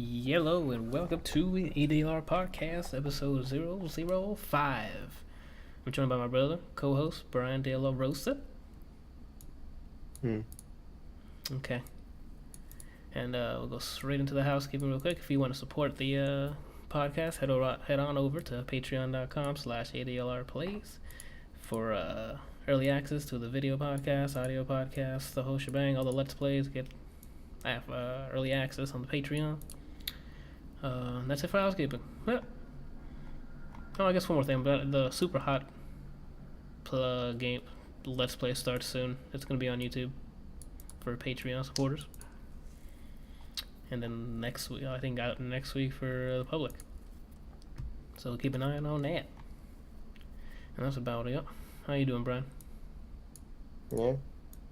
Hello and welcome to the ADLR Podcast, episode 005. I'm joined by my brother, co-host, Brian De La Rosa. Okay. And we'll go straight into the housekeeping real quick. If you want to support the podcast, head on over to patreon.com/ADLRplays for early access to the video podcast, audio podcast, the whole shebang, all the Let's Plays. Get early access on the Patreon. That's it for housekeeping. Yeah. Oh, I guess one more thing. But the SuperHot game Let's Play starts soon. It's going to be on YouTube for Patreon supporters. And then next week, I think out next week for the public. So keep an eye on that. And that's about it. How you doing, Brian? Yeah.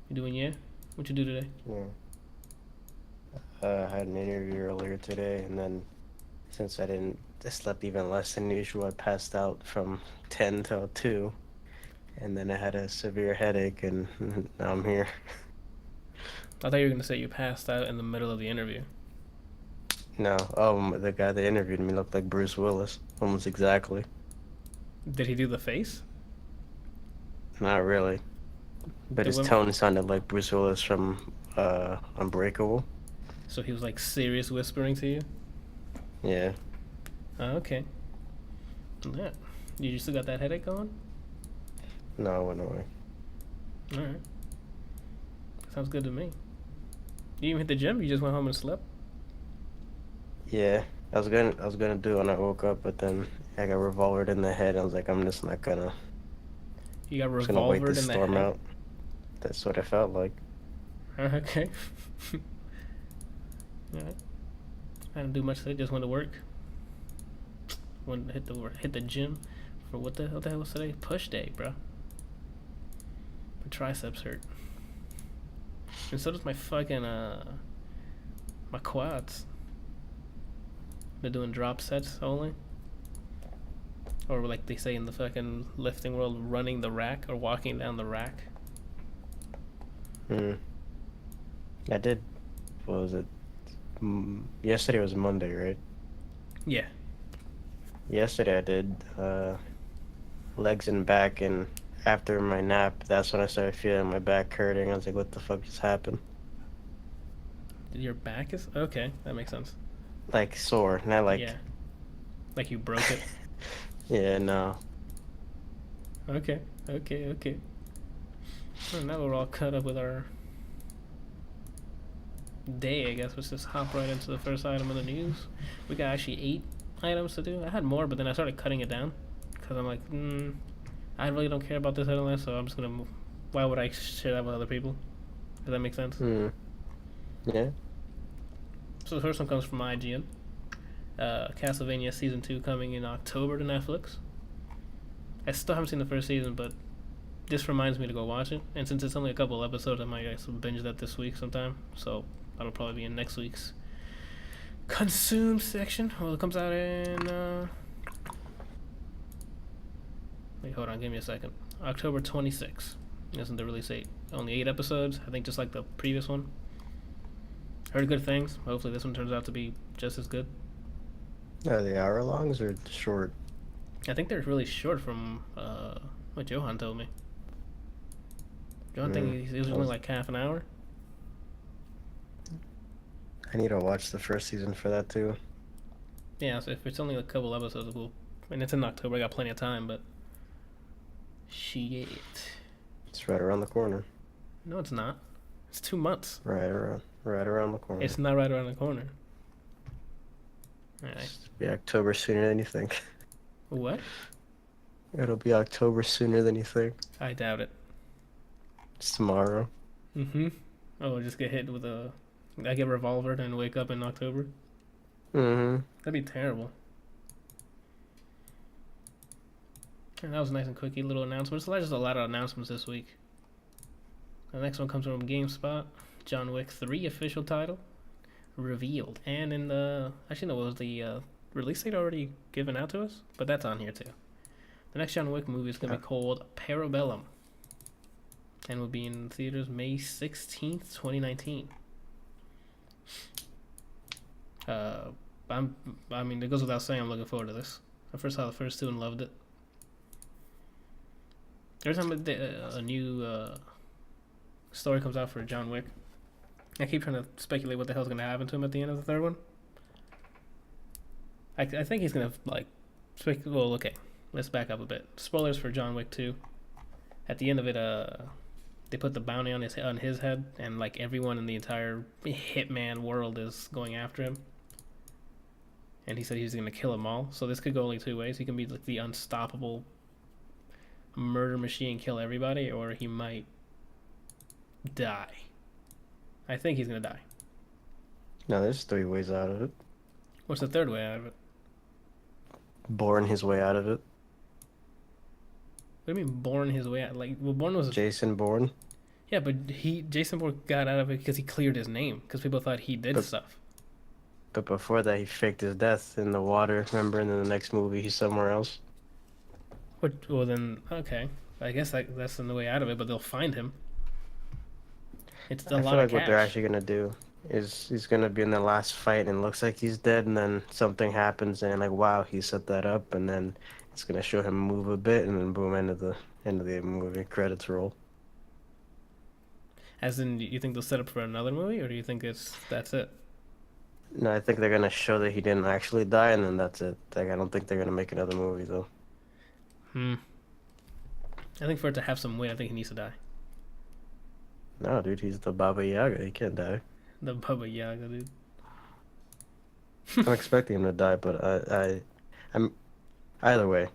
You doing yeah? What you do today? Yeah. I had an interview earlier today, and then since I slept even less than usual, I passed out from 10 till 2, and then I had a severe headache, and now I'm here. I thought you were going to say you passed out in the middle of the interview. No, the guy that interviewed me looked like Bruce Willis, almost exactly. Did he do the face? Not really, but his tone sounded like Bruce Willis from Unbreakable. So he was like serious whispering to you? Yeah. Oh, okay. Yeah. You still got that headache going? No, it went away. Alright. Sounds good to me. You even hit the gym? You just went home and slept? Yeah. I was gonna do it when I woke up, but then I got revolvered in the head. I was like, I'm just not gonna. You got just gonna wait revolvered the in the storm head? out. That's what it felt like. Okay. Alright. I didn't do much today, just went to work. Went to hit the gym for what the hell was today? Push day, bro. My triceps hurt. And so does my fucking my quads. They're doing drop sets only. Or like they say in the fucking lifting world, running the rack or walking down the rack. I did. What was it? Yesterday was Monday, right? Yeah. Yesterday I did legs and back, and after my nap, that's when I started feeling my back hurting. I was like, what the fuck just happened? Your back is? Okay, that makes sense. Like sore, not like... Yeah. Like you broke it? Yeah, no. Okay. Well, now we're all caught up with our day, I guess. Let's just hop right into the first item of the news. We got actually 8 items to do. I had more, but then I started cutting it down because I'm like, I really don't care about this item, so I'm just gonna move. Why would I share that with other people? Does that make sense? Yeah. So the first one comes from IGN. Castlevania Season 2 coming in October to Netflix. I still haven't seen the first season, but this reminds me to go watch it. And since it's only a couple episodes, I might actually binge that this week sometime. So that'll probably be in next week's consume section. Well, it comes out in... Wait, hold on, give me a second. October 26th isn't the release date. Only 8 episodes, I think, just like the previous one. Heard good things. Hopefully this one turns out to be just as good. Are they hour-longs or short? I think they're really short from what Johan told me. Johan think it was only like half an hour. I need to watch the first season for that too. Yeah, so if it's only a couple episodes, and it's in October, I got plenty of time, but shit. It's right around the corner. No, it's not. It's 2 months. Right around the corner. It's not right around the corner. Alright. It'll be October sooner than you think. What? It'll be October sooner than you think. I doubt it. It's tomorrow. Oh, just get hit with I get revolvered and wake up in October? That'd be terrible. And that was a nice and quickie little announcements. There's just a lot of announcements this week. The next one comes from GameSpot. John Wick 3 official title revealed. And in the... Actually, no, was the release date already given out to us? But that's on here too. The next John Wick movie is going to be called Parabellum. And will be in theaters May 16th, 2019. Uh, I mean, it goes without saying, I'm looking forward to this. I first saw the first two and loved it. Every time a new story comes out for John Wick, I keep trying to speculate what the hell's gonna happen to him at the end of the third one. I think he's gonna well, okay, let's back up a bit. Spoilers for John Wick 2. At the end of it, they put the bounty on his head, and like everyone in the entire hitman world is going after him. And he said he's gonna kill them all. So this could go only two ways. He can be like the unstoppable murder machine, kill everybody, or he might die. I think he's gonna die. No, there's 3 ways out of it. What's the third way out of it? Born his way out of it. What do you mean born his way out? Like, well, Bourne was Jason Bourne. Yeah, but Jason Bourne got out of it because he cleared his name because people thought he did stuff. But before that, he faked his death in the water. Remember, and then the next movie, he's somewhere else. Well then, okay. I guess that's the way out of it, but they'll find him. It's a lot of cash. I feel like what they're actually gonna do is he's gonna be in the last fight and it looks like he's dead, and then something happens and like, wow, he set that up, and then it's gonna show him move a bit, and then boom, end of the movie, credits roll. As in, you think they'll set up for another movie, or do you think that's it? No, I think they're gonna show that he didn't actually die, and then that's it. Like, I don't think they're gonna make another movie though. I think for it to have some weight, I think he needs to die. No, dude, he's the Baba Yaga. He can't die. The Baba Yaga, dude. I'm expecting him to die, but I'm either way.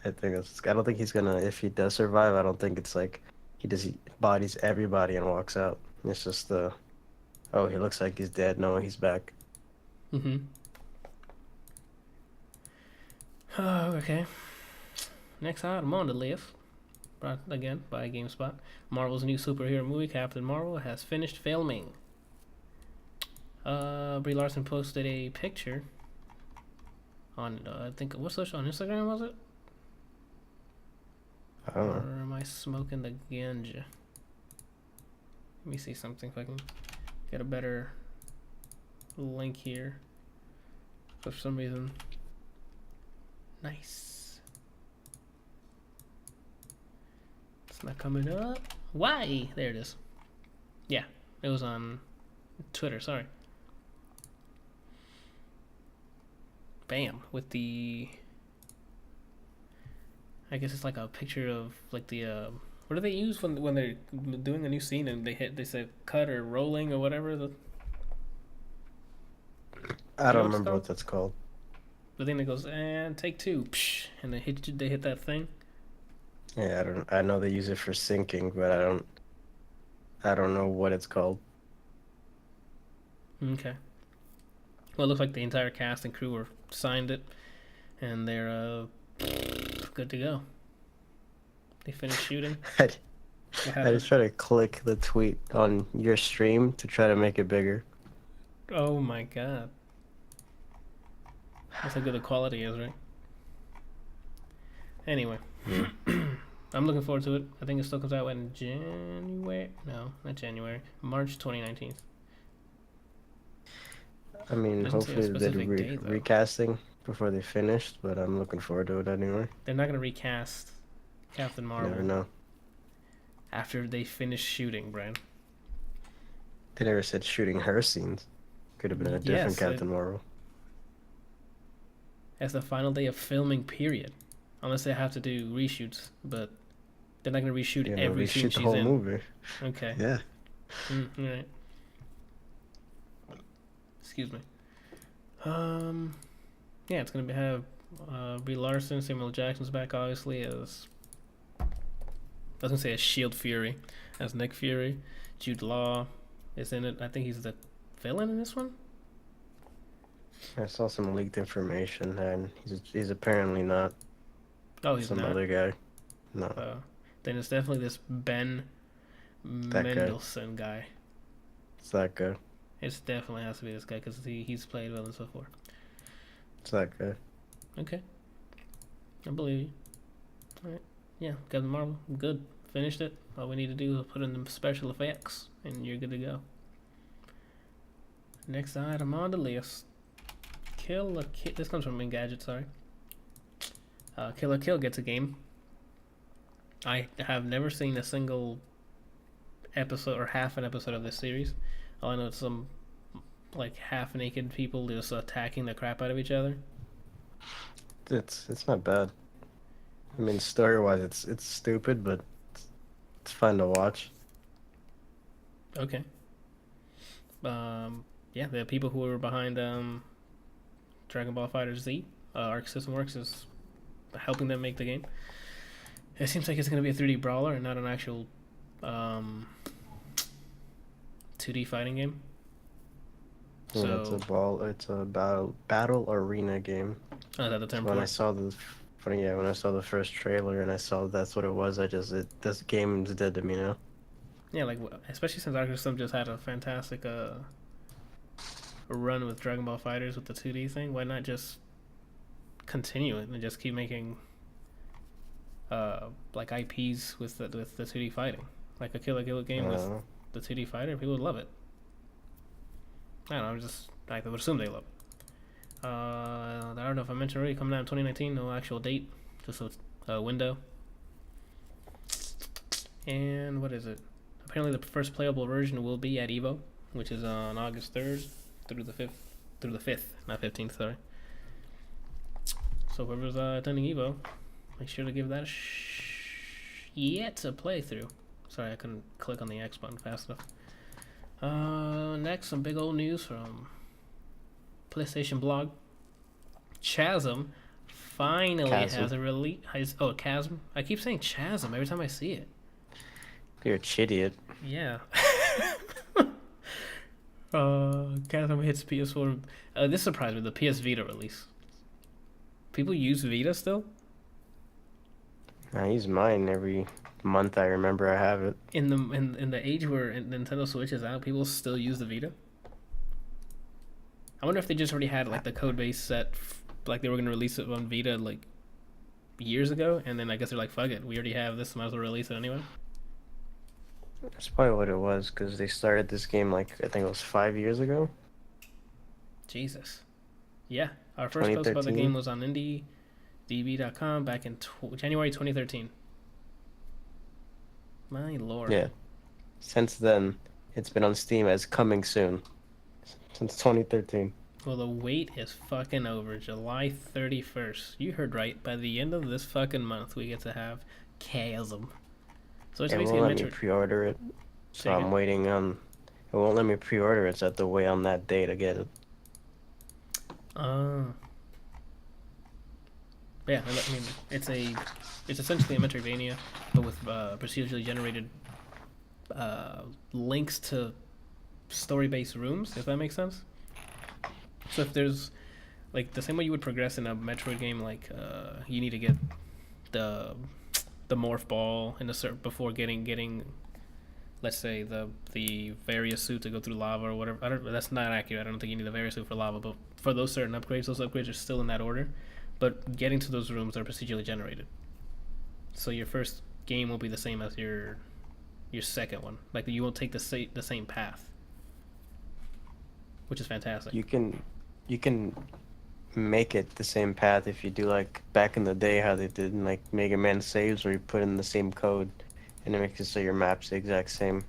I don't think he's gonna. If he does survive, I don't think it's like he bodies everybody and walks out. It's just oh, he looks like he's dead. No, he's back. Oh, okay. Next item on the list, brought again by GameSpot. Marvel's new superhero movie, Captain Marvel, has finished filming. Brie Larson posted a picture on, I think, what social, on Instagram was it? I don't know. Or am I smoking the ganja? Let me see something if I can get a better link here. But for some reason, nice. It's not coming up. Why? There it is. Yeah, it was on Twitter, sorry. Bam, with the, I guess it's like a picture of like the what do they use when they're doing a new scene and they say cut or rolling or whatever? I don't remember what that's called. The thing that goes and take two, psh, and they hit that thing. Yeah, I know they use it for syncing, but I don't know what it's called. Okay. Well, it looks like the entire cast and crew were signed it, and they're good to go. They finished shooting. I just try to click the tweet on your stream to try to make it bigger. Oh my god. That's how good the quality is, right? Anyway. I'm looking forward to it. I think it still comes out in January. No, not January. March 2019. I mean, hopefully they do recasting before they finished, but I'm looking forward to it anyway. They're not going to recast Captain Marvel. Never know. After they finish shooting, Brian. They never said shooting her scenes. Could have been a different Captain Marvel. That's the final day of filming, period. Unless they have to do reshoots, but they're not going to reshoot every scene she's in. The whole movie. Okay. Yeah. All right. Excuse me. Yeah, it's gonna have Brie Larson, Samuel Jackson's back, obviously, as I was gonna say as Shield Fury, as Nick Fury. Jude Law is in it. I think he's the villain in this one. I saw some leaked information, and he's apparently not. Oh, he's some not. other guy. No. Then it's definitely this Ben Mendelsohn guy. It's that guy. It definitely has to be this guy because he's played villains before. It's that guy. Okay. I believe you. Alright. Yeah, Captain Marvel, good. Finished it. All we need to do is put in the special effects, and you're good to go. Next item on the list. Kill a Kill. This comes from Engadget, sorry. Kill a Kill gets a game. I have never seen a single episode or half an episode of this series. All I know is some like half naked people just attacking the crap out of each other. It's not bad. I mean, story wise, it's stupid, but it's fun to watch. Okay. Yeah, the people who were behind Dragon Ball Fighter Z, Arc System Works is helping them make the game. It seems like it's going to be a 3D brawler and not an actual 2D fighting game. Yeah, So it's a battle arena game. is that the term When for I it? saw when I saw the first trailer and I saw that's what it was, this game's dead to me now. Yeah, like especially since Arc System just had a fantastic run with Dragon Ball Fighters with the 2D thing. Why not just continue it and just keep making like IPs with the 2D fighting, like a Kill la Kill game with the 2D fighter? People would love it. I don't know. I would assume they love it. I don't know if I mentioned already. Coming out in 2019, no actual date, just a window. And what is it? Apparently, the first playable version will be at Evo, which is on August 3rd through the 5th, not 15th. Sorry. So whoever's attending Evo, make sure to give that a playthrough. Sorry, I couldn't click on the X button fast enough. Next, some big old news from PlayStation blog. Chasm finally has a release. Oh, Chasm. I keep saying Chasm every time I see it. You're a idiot. Yeah. Chasm hits PS4. This surprised me. The PS Vita release. People use Vita still? I use mine every month. I remember I have it. In the age where Nintendo Switch is out, people still use the Vita. I wonder if they just already had like the code base set, like they were gonna release it on Vita like years ago, and then I guess they're like, "Fuck it, we already have this, might as well release it anyway." That's probably what it was, because they started this game like I think it was 5 years ago. Jesus. Yeah, our first post about the game was on IndieDB.com back in January 2013. My lord. Yeah. Since then, it's been on Steam as coming soon. Since 2013. Well, the wait is fucking over. July 31st. You heard right. By the end of this fucking month, we get to have Chasm. So it's It basically won't let me pre-order it. So I'm waiting on... It won't let me pre-order it, so I have to wait on that day to get it. Yeah, I mean, it's essentially a Metroidvania, but with procedurally generated links to story-based rooms, if that makes sense. So if there's, like, the same way you would progress in a Metroid game, like, you need to get the morph ball in before getting, let's say, the various suit to go through lava or whatever. That's not accurate. I don't think you need the various suit for lava, but for those certain upgrades, those upgrades are still in that order. But getting to those rooms are procedurally generated. So your first game will be the same as your second one. Like, you won't take the same path, which is fantastic. You can make it the same path if you do like back in the day how they did in like Mega Man saves, where you put in the same code and it makes it so your map's the exact same.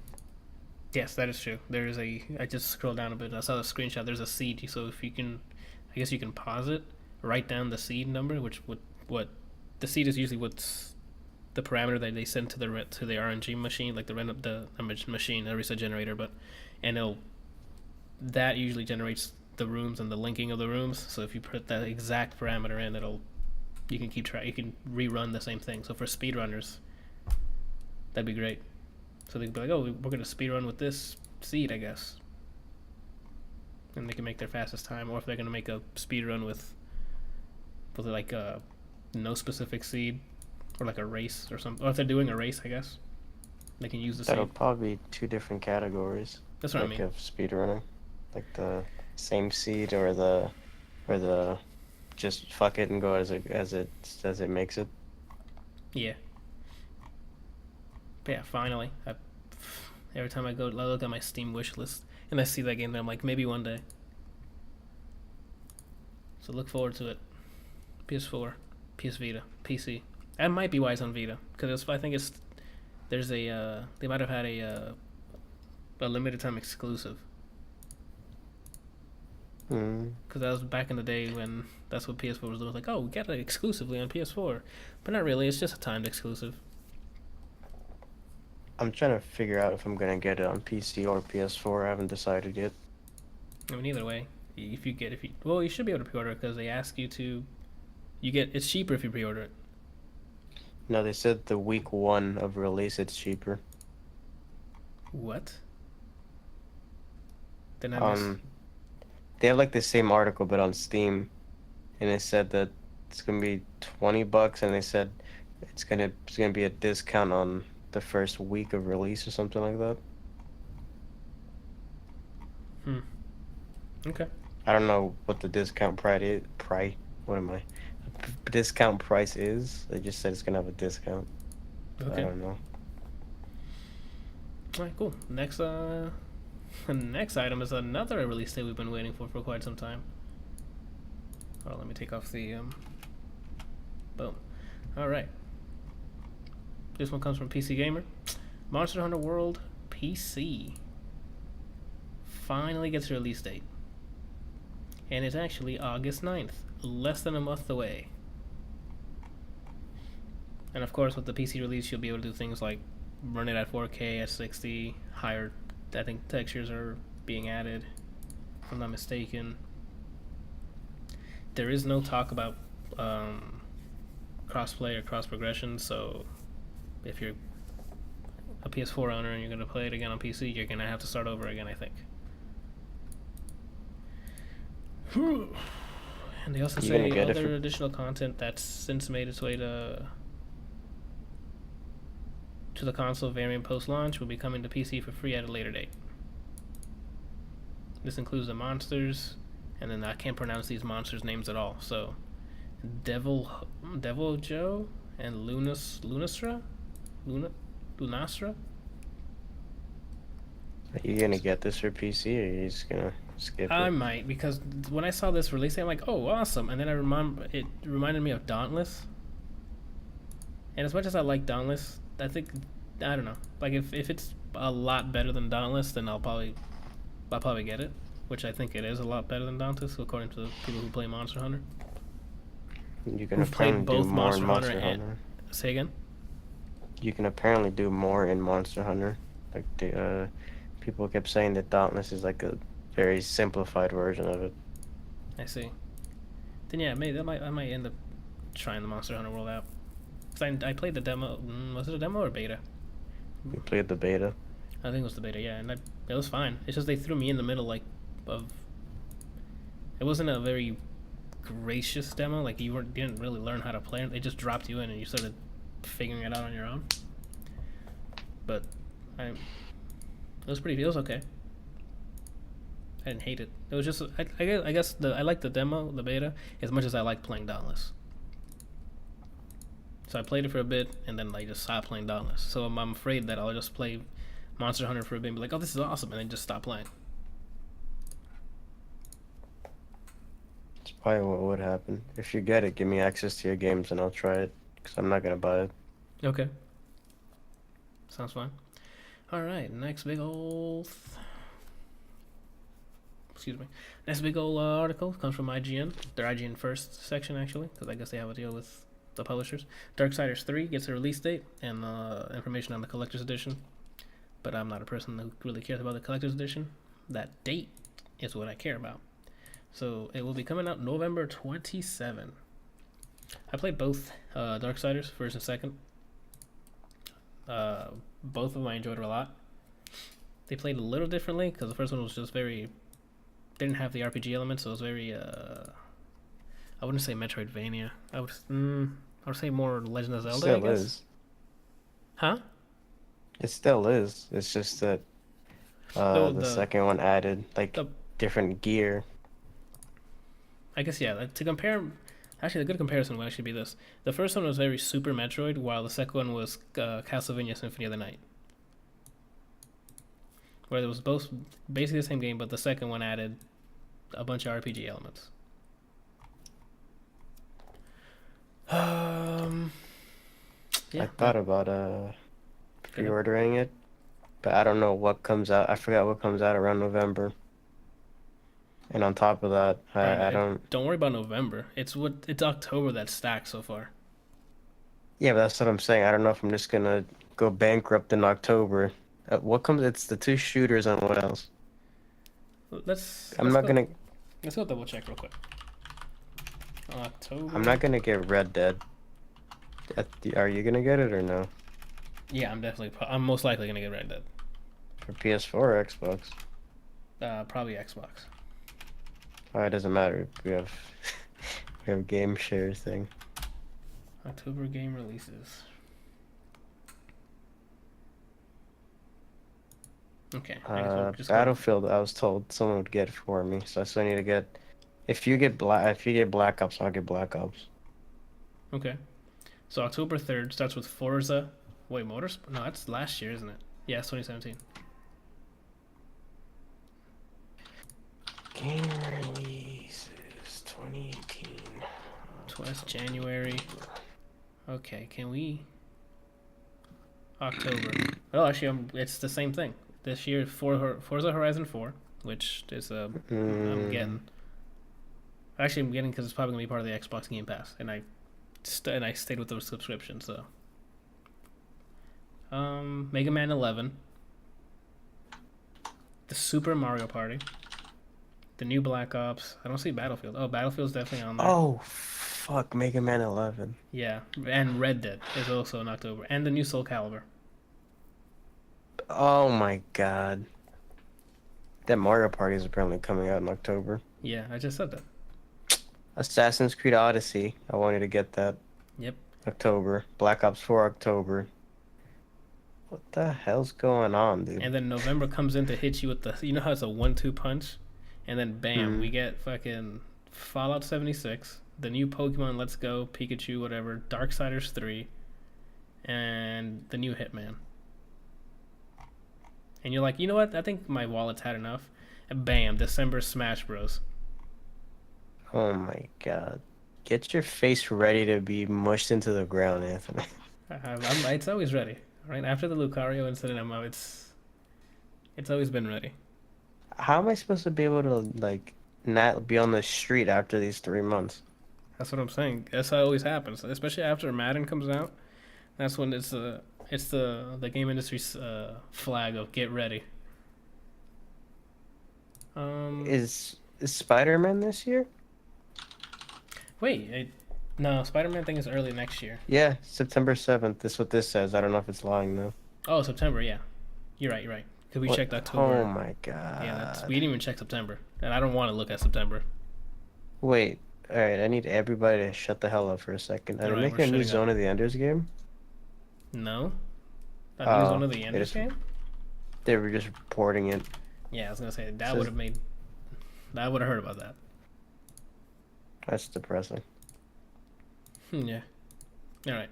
Yes, that is true. I just scrolled down a bit and I saw the screenshot. There's a seed, so if you can, I guess you can pause it, write down the seed number, which what the seed is usually what's the parameter that they send to the RNG machine, like the machine, a reset generator, that usually generates the rooms and the linking of the rooms. So if you put that exact parameter in, you can keep track. You can rerun the same thing. So for speedrunners, that'd be great. So they could be like, "Oh, we're gonna speedrun with this seed, I guess," and they can make their fastest time. Or if they're gonna make a speedrun with like no specific seed, or like a race or something. Or if they're doing a race, I guess they can use the That'll seed. probably be 2 different categories. That's what I mean. Of speedrunning, like the same seed or the just fuck it and go as it makes it. Yeah. But yeah, finally. Every time I look at my Steam wish list, And I see that game there, I'm like, maybe one day. So look forward to it. PS4, PS Vita, PC. That might be why it's on Vita, because I think there's a they might have had a limited time exclusive. Because that was back in the day when that's what PS4 was doing. Like, oh, we got it exclusively on PS4, but not really. It's just a timed exclusive. I'm trying to figure out if I'm gonna get it on PC or PS4. I haven't decided yet. I mean, either way, you should be able to pre-order it because they ask you to. It's cheaper if you pre-order it. No, they said the week 1 of release it's cheaper. What? Then I miss. They have like the same article but on Steam, and it said that it's gonna be $20, and they said it's gonna be a discount on the first week of release or something like that. Okay. I don't know what the discount discount price is. They just said it's gonna have a discount. Okay. I don't know. All right, cool. Next item is another release date we've been waiting for quite some time. Oh, let me take off the boom. All right. This one comes from PC Gamer. Monster Hunter World PC finally gets a release date. And it's actually August 9th, less than a month away. And of course, with the PC release, you'll be able to do things like run it at 4K, at 60, higher, I think textures are being added, if I'm not mistaken. There is no talk about crossplay or cross progression, so if you're a PS4 owner and you're going to play it again on PC, you're going to have to start over again, I think. And they also say other additional content that's since made its way to the console variant post-launch will be coming to PC for free at a later date. This includes the monsters, and then I can't pronounce these monsters' names at all. So, Devil Joe and Lunastra. Are you gonna get this for PC, or are you just gonna skip it? I might, because when I saw this release, I'm like, oh, awesome. And then it reminded me of Dauntless. And as much as I like Dauntless, I don't know. Like, if it's a lot better than Dauntless, then I'll probably get it. Which I think it is a lot better than Dauntless, according to the people who play Monster Hunter. You can apparently do more in Monster Hunter. Say again? You can apparently do more in Monster Hunter. Like, people kept saying that Dauntless is like a very simplified version of it. I see. Then yeah, maybe I might end up trying the Monster Hunter World out. Cause I played the demo. Was it a demo or beta? You played the beta. I think it was the beta, yeah, and it was fine. It's just they threw me in the middle, like, of. It wasn't a very gracious demo. Like, you didn't really learn how to play it. They just dropped you in, and you started figuring it out on your own. But it was okay. I didn't hate it. It was just I guess I liked the demo, the beta, as much as I liked playing Dauntless. So I played it for a bit, and then I just stopped playing Dauntless. So I'm afraid that I'll just play Monster Hunter for a bit and be like, oh, this is awesome, and then just stop playing. It's probably what would happen. If you get it, give me access to your games, and I'll try it, because I'm not going to buy it. Okay. Sounds fine. Alright, next big old... Next big old article comes from IGN. Their IGN First section, actually, because I guess they have a deal with the publishers. Darksiders 3 gets a release date and information on the collector's edition. But I'm not a person who really cares about the collector's edition. That date is what I care about. So it will be coming out November 27. I played both Darksiders, first and second. Both of them I enjoyed a lot. They played a little differently because the first one was just very... didn't have the RPG elements, so it was very... I wouldn't say Metroidvania. I would say more Legend of Zelda, I guess. Is. Huh? It still is. It's just that the second one added different gear. I guess, yeah. To compare, actually, a good comparison would actually be this. The first one was very Super Metroid, while the second one was Castlevania Symphony of the Night. where it was both basically the same game, but the second one added a bunch of RPG elements. Yeah. I thought about pre-ordering it, but I don't know what comes out. I forgot what comes out around November. And on top of that, I don't. Don't worry about November. It's October that's stacked so far. Yeah, but that's what I'm saying. I don't know if I'm just gonna go bankrupt in October. What comes? It's the 2 shooters and what else? Let's go double check real quick. October. I'm not gonna get Red Dead. Are you gonna get it or no? Yeah, I'm most likely gonna get Red Dead. For PS4 or Xbox? Probably Xbox. Oh, it doesn't matter. We have game share thing. October game releases. Okay. Battlefield, I was told someone would get for me, so I still need to get. If you get Black Ops, I'll get Black Ops. Okay. So October 3rd starts with Forza. Wait, Motorsport? No, that's last year, isn't it? Yeah, it's 2017. Game releases 2018. That's January. Okay, can we? October. Oh, actually, it's the same thing. This year, Forza Horizon 4, which is I'm getting. Actually, I'm getting because it's probably gonna be part of the Xbox Game Pass, and I stayed with the subscription. So, Mega Man 11, the Super Mario Party, the new Black Ops. I don't see Battlefield. Oh, Battlefield's definitely on there. Oh, fuck, Mega Man 11. Yeah, and Red Dead is also in October, and the new Soul Calibur. Oh my god. That Mario Party is apparently coming out in October. Yeah, I just said that. Assassin's Creed Odyssey. I wanted to get that. Yep. October. Black Ops 4 October. What the hell's going on, dude? And then November comes in to hit you with the, you know how it's a 1-2 punch, and then bam, we get fucking Fallout 76, the new Pokemon Let's Go, Pikachu, whatever, Darksiders 3, and the new Hitman. And you're like, you know what? I think my wallet's had enough. And bam, December Smash Bros. Oh my god. Get your face ready to be mushed into the ground, Anthony. It's always ready. Right after the Lucario incident, it's always been ready. How am I supposed to be able to, like, not be on the street after these 3 months? That's what I'm saying. That's how it always happens. Especially after Madden comes out. That's when it's the game industry's flag of get ready. Is Spider-Man this year? Wait, no, Spider-Man thing is early next year. Yeah, September 7th. That's what this says. I don't know if it's lying though. Oh, September, yeah. You're right. Because we checked October. Oh my god. Yeah, we didn't even check September. And I don't want to look at September. Wait, alright, I need everybody to shut the hell up for a second. Are they making a new Zone of the Enders game? No. A new Zone of the Enders game? They were just reporting it. Yeah, I was going to say, that would have heard about that. That's depressing. Yeah. All right.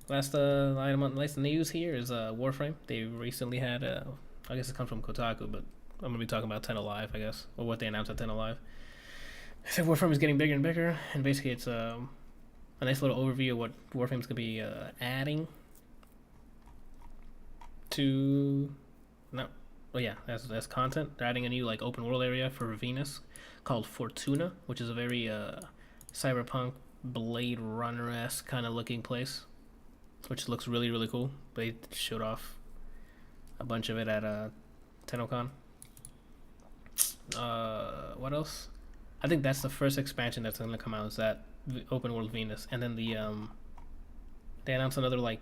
Last item on the list of news here is Warframe. They recently had, I guess it comes from Kotaku, but I'm going to be talking about 10 Alive, I guess, or what they announced at 10 Alive. They said Warframe is getting bigger and bigger, and basically it's a nice little overview of what Warframe's going to be adding to... No. Oh, yeah, as content. They're adding a new open world area for Venus called Fortuna, which is a very cyberpunk Blade Runner-esque kind of looking place, which looks really, really cool. They showed off a bunch of it at TennoCon. What else? I think that's the first expansion that's going to come out, is that open world Venus. And then they announced another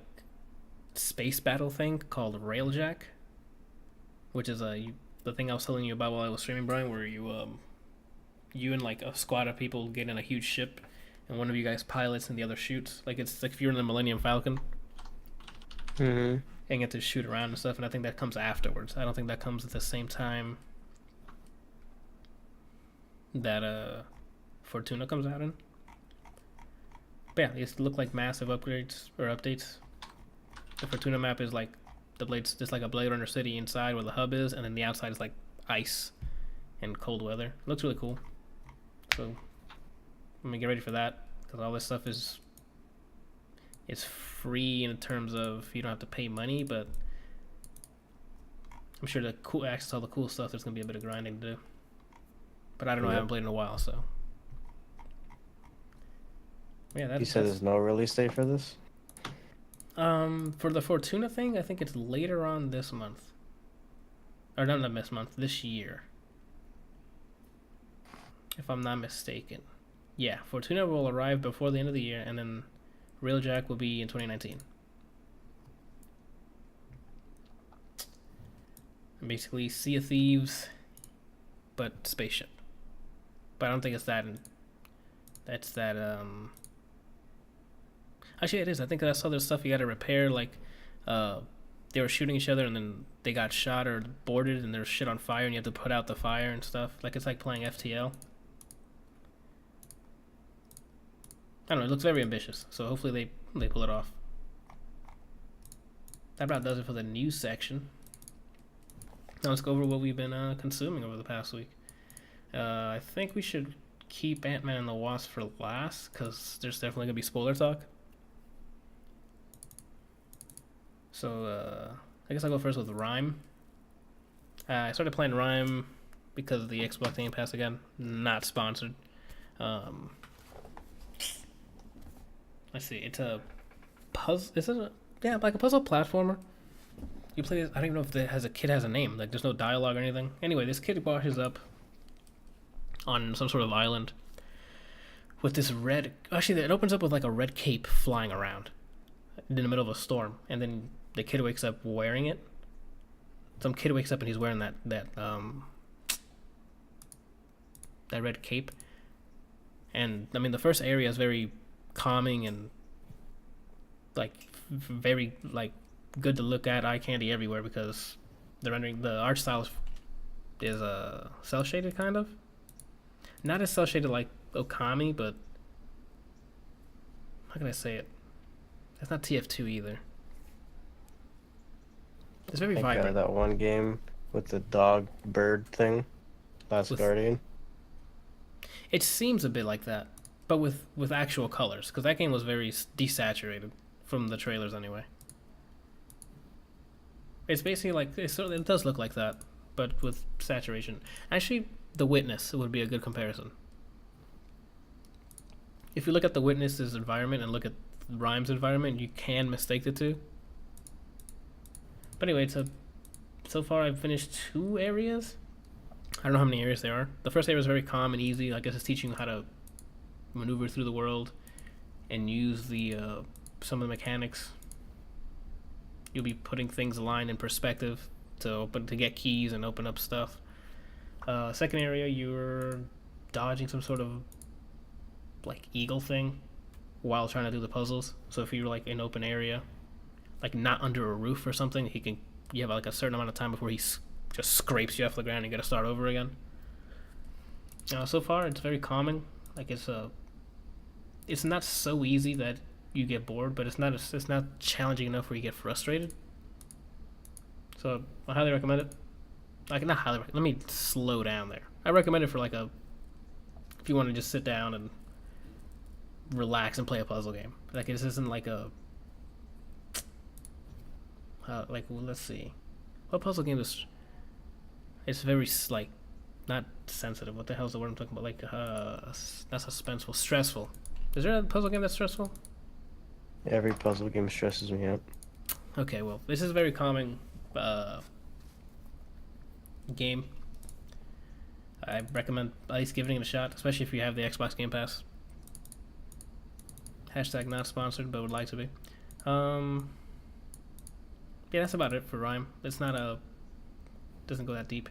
space battle thing called Railjack, which is the thing I was telling you about while I was streaming, Brian, where you and a squad of people get in a huge ship, and one of you guys pilots and the other shoots. It's like if you're in the Millennium Falcon. Mm-hmm. And get to shoot around and stuff, and I think that comes afterwards. I don't think that comes at the same time that Fortuna comes out in. But yeah, these look like massive upgrades or updates. The Fortuna map is the Blade's just like a Blade Runner city inside where the hub is, and then the outside is like ice and cold weather. It looks really cool. So let me get ready for that, because all this stuff is free in terms of you don't have to pay money, but I'm sure the cool access to all the cool stuff, there's gonna be a bit of grinding to do. But I don't know, I haven't played in a while, so yeah. You said there's no release date for this? For the Fortuna thing, I think it's later on this month. Or not this month, this year. If I'm not mistaken. Yeah, Fortuna will arrive before the end of the year, and then Railjack will be in 2019. And basically, Sea of Thieves, but spaceship. But I don't think it's that. That's that. Actually, it is. I think that's other stuff you got to repair. Like, they were shooting each other, and then they got shot or boarded, and there's shit on fire, and you have to put out the fire and stuff. Like, it's like playing FTL. I don't know, it looks very ambitious, so hopefully they pull it off. That about does it for the news section. Now let's go over what we've been consuming over the past week. I think we should keep Antman and the Wasp for last, because there's definitely going to be spoiler talk. So, I guess I'll go first with Rime. I started playing Rime because of the Xbox Game Pass again. Not sponsored. Let's see, it's a puzzle. Is it like a puzzle platformer? You play this. I don't even know if a kid has a name. Like, there's no dialogue or anything. Anyway, this kid washes up on some sort of island with this red. Actually, it opens up with like a red cape flying around in the middle of a storm, and then the kid wakes up wearing it. Some kid wakes up and he's wearing that red cape. And I mean, the first area is very calming and like very like good to look at, eye candy everywhere, because the art style is cell shaded, kind of not as cell shaded like Okami, but how can I say it? It's not TF2 either. It's very vibrant. That one game with the dog bird thing, Last Guardian. It seems a bit like that, but with actual colors, because that game was very desaturated from the trailers anyway. It's basically like it does look like that, but with saturation. Actually, The Witness would be a good comparison. If you look at The Witness's environment and look at Rime's environment, you can mistake the two. But anyway, so far I've finished 2 areas. I don't know how many areas there are. The first area is very calm and easy. I guess it's teaching you how to maneuver through the world and use the some of the mechanics. You'll be putting things aligned in perspective to get keys and open up stuff. Second area, you're dodging some sort of like eagle thing while trying to do the puzzles. So if you're like in open area, like not under a roof or something, you have like a certain amount of time before he just scrapes you off the ground and you gotta start over again. So far it's very calming. Like it's not so easy that you get bored, but it's not challenging enough where you get frustrated. So I highly recommend it. Like, not highly recommend, let me slow down there. I recommend it for if you want to just sit down and relax and play a puzzle game. Like, this isn't like let's see, what puzzle game is? It's very like not sensitive. What the hell is the word I'm talking about? Like not suspenseful, stressful. Is there a puzzle game that's stressful? Every puzzle game stresses me out. Okay, well, this is a very calming game. I recommend at least giving it a shot, especially if you have the Xbox Game Pass. Hashtag not sponsored, but would like to be. Yeah, that's about it for Rime. It's not doesn't go that deep.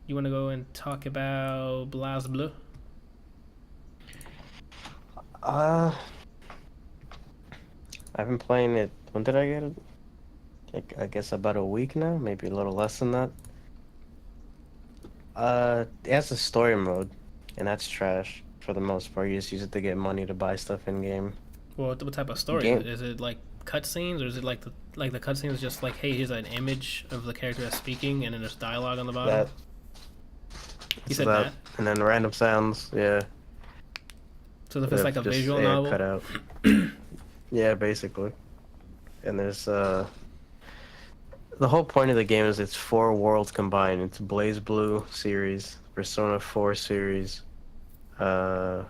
You want to go and talk about Blas Bleu? I've been playing it. When did I get it? I guess about a week now, maybe a little less than that. It has a story mode, and that's trash for the most part. You just use it to get money to buy stuff in game. Well, what type of story? Game. Is it like cutscenes, or is it like the cutscenes just like, hey, here's an image of the character that's speaking, and then there's dialogue on the bottom? That. You So said that, that. and then random sounds. Yeah. So if it's They've like a just visual novel. cut out. Yeah, basically. And there's the whole point of the game is it's 4 worlds combined. It's Blaze Blue series, Persona 4 series, the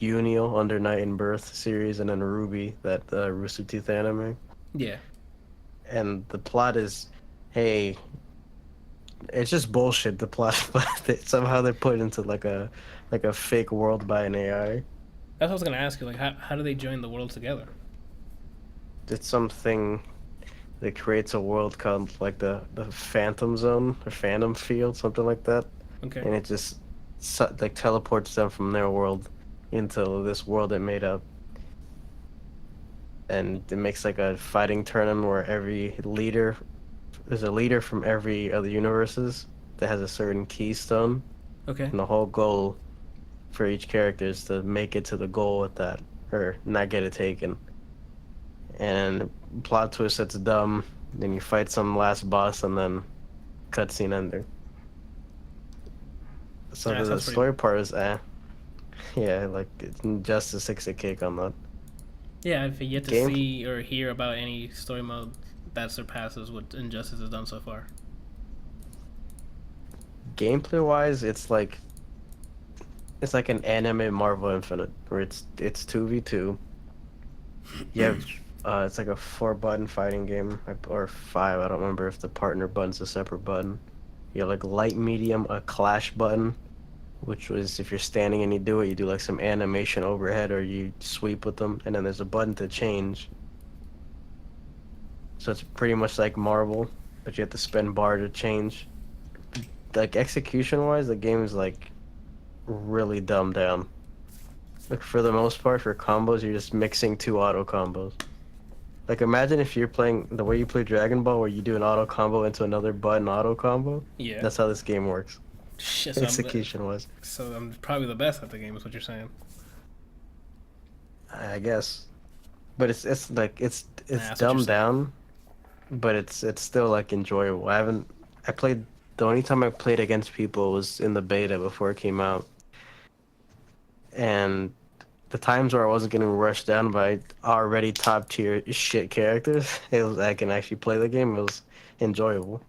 Unio Under Night and Birth series, and then Ruby, that Rooster Teeth anime. Yeah. And the plot is, hey, it's just bullshit. The plot, but somehow they put it into like a fake world by an AI. That's what I was gonna ask you. Like, how do they join the worlds together? It's something that creates a world called like the Phantom Zone or Phantom Field, something like that. Okay. And it just like teleports them from their world into this world it made up. And it makes like a fighting tournament where there's a leader from every other universes that has a certain keystone. Okay. And the whole goal for each character is to make it to the goal with that, or not get it taken. And plot twist that's dumb, then you fight some last boss, and then cutscene ending. So Yeah, the story part is yeah, like Injustice takes a cake on that. Yeah, I've yet to Game? see or hear about any story mode that surpasses what Injustice has done so far. Gameplay wise, it's like an anime Marvel Infinite, where it's 2v2. You have it's like a 4-button fighting game, or 5. I don't remember if the partner button's a separate button. You have like light, medium, a clash button, which was if you're standing and you do like some animation overhead, or you sweep with them, and then there's a button to change. So it's pretty much like Marvel, but you have to spend bar to change. Like execution wise, the game is like really dumbed down. Like for the most part, for combos, you're just mixing 2 auto combos. Like imagine if you're playing the way you play Dragon Ball, where you do an auto combo into another button auto combo. Yeah. That's how this game works. Shit, Execution wise. So I'm probably the best at the game, is what you're saying. I guess. But it's like it's Nah, that's what you're dumbed saying. down, but it's still like enjoyable. The only time I played against people was in the beta before it came out. And the times where I wasn't getting rushed down by already top tier shit characters, I can actually play the game. It was enjoyable.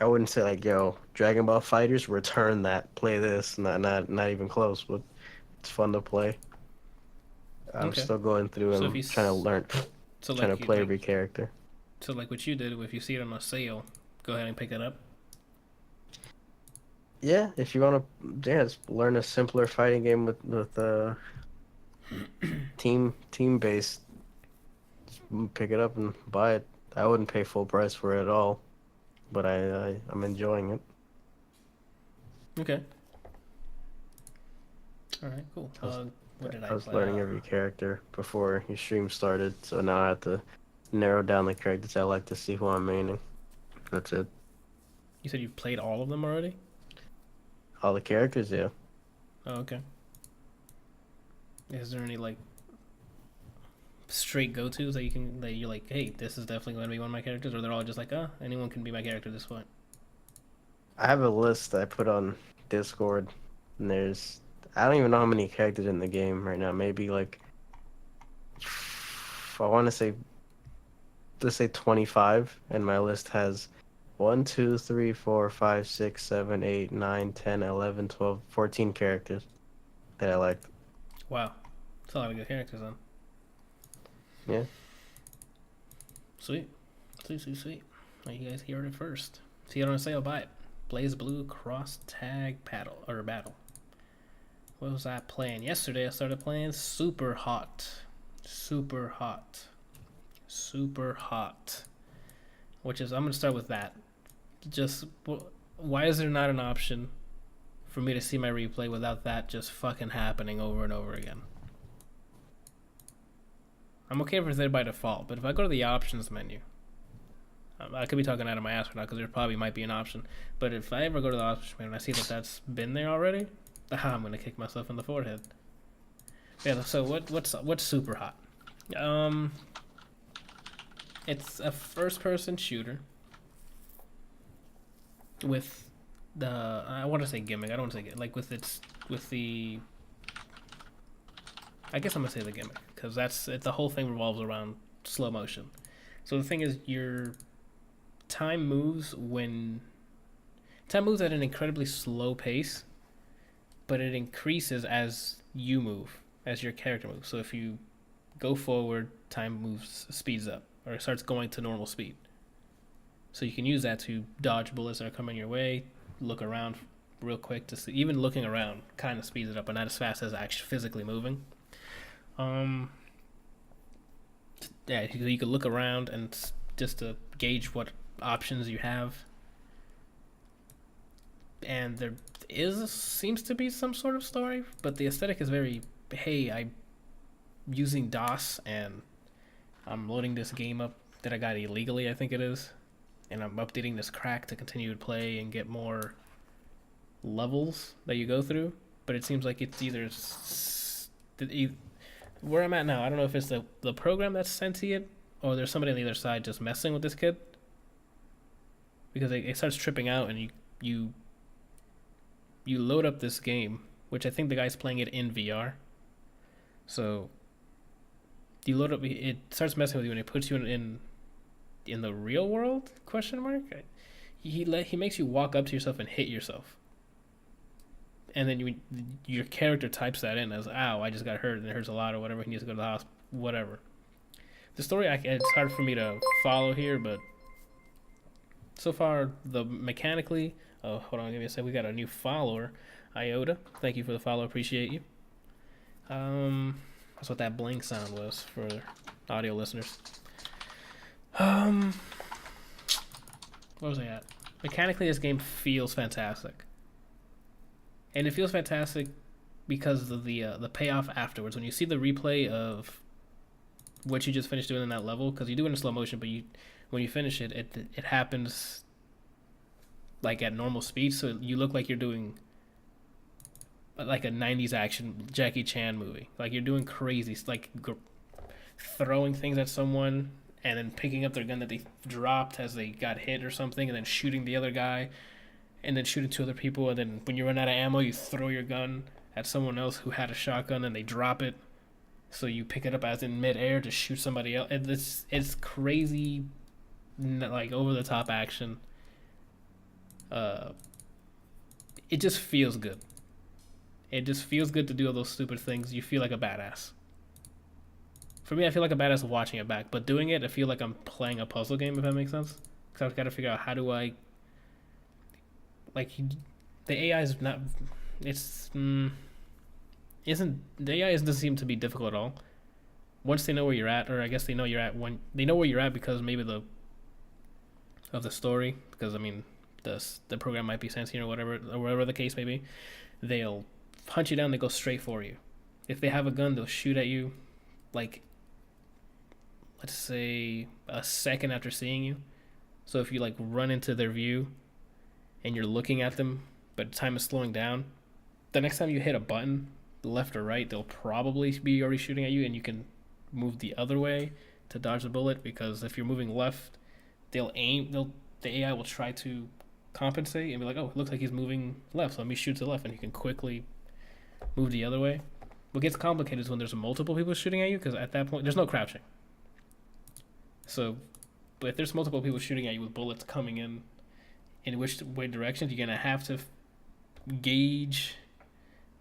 I wouldn't say like, yo, Dragon Ball Fighters, return that, play this. Not even close, but it's fun to play. I'm Okay. still going through So and if you trying to learn, So trying like to play you, every character. so like what you did, if you see it on a sale, go ahead and pick it up. Yeah, if you want to, just learn a simpler fighting game with team based, pick it up and buy it. I wouldn't pay full price for it at all, but I'm enjoying it. Okay. All right, cool. What did I I was play? learning every character before your stream started, so now I have to narrow down the characters I like to see who I'm maining. That's it. You said you played all of them already? All the characters, yeah. Oh, okay. Is there any like straight go-tos that you're like, hey, this is definitely going to be one of my characters, or they're all just like, anyone can be my character at this point? I have a list that I put on Discord, and I don't even know how many characters in the game right now. Maybe like, I want to say, let's say 25, and my list has 1, 2, 3, 4, 5, 6, 7, 8, 9, 10, 11, 12, 14 characters that I like. Wow, that's a lot of good characters then. Yeah. Sweet. Well, you guys heard it first. See it on sale, buy it. Blaze Blue Cross Tag Battle. What was I playing? Yesterday I started playing SuperHot. Which is, I'm going to start with that. Just, why is there not an option for me to see my replay without that just fucking happening over and over again? I'm okay if it's there by default, but if I go to the options menu, I could be talking out of my ass right now because there probably might be an option, but if I ever go to the options menu and I see that that's been there already, I'm gonna kick myself in the forehead. Yeah. So what's SuperHot? Um, it's a first-person shooter with the I want to say gimmick. I don't want to say like with the. I guess I'm gonna say the gimmick because the whole thing revolves around slow motion. So the thing is, your time moves when time moves at an incredibly slow pace, but it increases as you move, as your character moves. So if you go forward, time speeds up, or it starts going to normal speed. So you can use that to dodge bullets that are coming your way, look around real quick to see. Even looking around kind of speeds it up, but not as fast as actually physically moving. Um, yeah, you could look around and just to gauge what options you have. And there seems to be some sort of story, but the aesthetic is very, hey, I'm using DOS and I'm loading this game up that I got illegally, I think it is, and I'm updating this crack to continue to play and get more levels that you go through. But it seems like it's either where I'm at now. I don't know if it's the program that's sentient or there's somebody on the other side just messing with this kid, because it starts tripping out and you load up this game, which I think the guy's playing it in VR. So you load up, it starts messing with you and it puts you in the real world ? He makes you walk up to yourself and hit yourself, and then your character types that in as, ow, I just got hurt and it hurts a lot, or whatever, he needs to go to the hospital, whatever. The story, it's hard for me to follow here, but so far the mechanically. Oh, hold on, give me a sec. We got a new follower, Iota. Thank you for the follow. Appreciate you. That's what that bling sound was for audio listeners. What was I at? Mechanically, this game feels fantastic, and it feels fantastic because of the payoff afterwards. When you see the replay of what you just finished doing in that level, because you do it in slow motion, but when you finish it, it happens like at normal speed, so you look like you're doing like a 90s action Jackie Chan movie. Like you're doing crazy, like throwing things at someone and then picking up their gun that they dropped as they got hit or something, and then shooting the other guy, and then shooting two other people, and then when you run out of ammo, you throw your gun at someone else who had a shotgun and they drop it, so you pick it up as in midair to shoot somebody else. It's crazy, like over the top action. It just feels good. It just feels good to do all those stupid things. You feel like a badass. For me, I feel like a badass watching it back, but doing it, I feel like I'm playing a puzzle game, if that makes sense. Because I've got to figure out how do I, like, the AI is not, isn't, the AI doesn't seem to be difficult at all. Once they know where you're at, or I guess they know you're at when they know where you're at because maybe of the story, because I mean, the program might be sentient or whatever the case may be. They'll hunt you down, they go straight for you. If they have a gun, they'll shoot at you, like, let's say a second after seeing you. So if you like run into their view and you're looking at them, but time is slowing down, the next time you hit a button, left or right, they'll probably be already shooting at you, and you can move the other way to dodge the bullet, because if you're moving left, the AI will try to compensate and be like, oh, it looks like he's moving left, so let me shoot to the left, and you can quickly move the other way. What gets complicated is when there's multiple people shooting at you, because at that point there's no crouching. So, but if there's multiple people shooting at you with bullets coming in which way directions, you're gonna have to gauge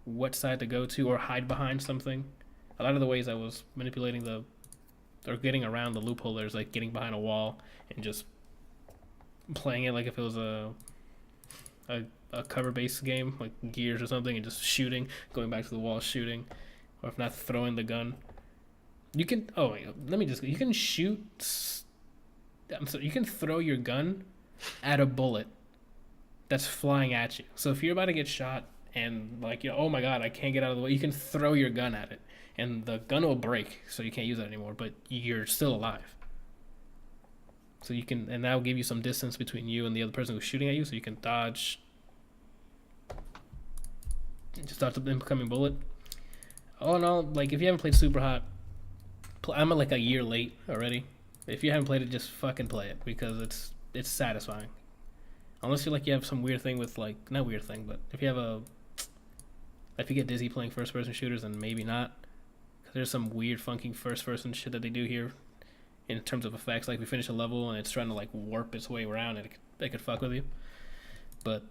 what side to go to or hide behind something. A lot of the ways I was manipulating or getting around the loophole, there's like getting behind a wall and just playing it like if it was a cover-based game, like Gears or something, and just shooting, going back to the wall, shooting, or if not, throwing the gun. You can, you can shoot, you can throw your gun at a bullet that's flying at you. So if you're about to get shot and like, oh my god, I can't get out of the way, you can throw your gun at it, and the gun will break, so you can't use it anymore, but you're still alive. So you can, and that will give you some distance between you and the other person who's shooting at you, so you can dodge the incoming bullet. All in all, like, if you haven't played SuperHot, I'm like a year late already. If you haven't played it, just fucking play it because it's satisfying. Unless you have some weird thing with like not weird thing, but if you get dizzy playing first person shooters, then maybe not. Cause there's some weird funky first person shit that they do here, in terms of effects. Like we finish a level and it's trying to like warp its way around, and it could fuck with you. But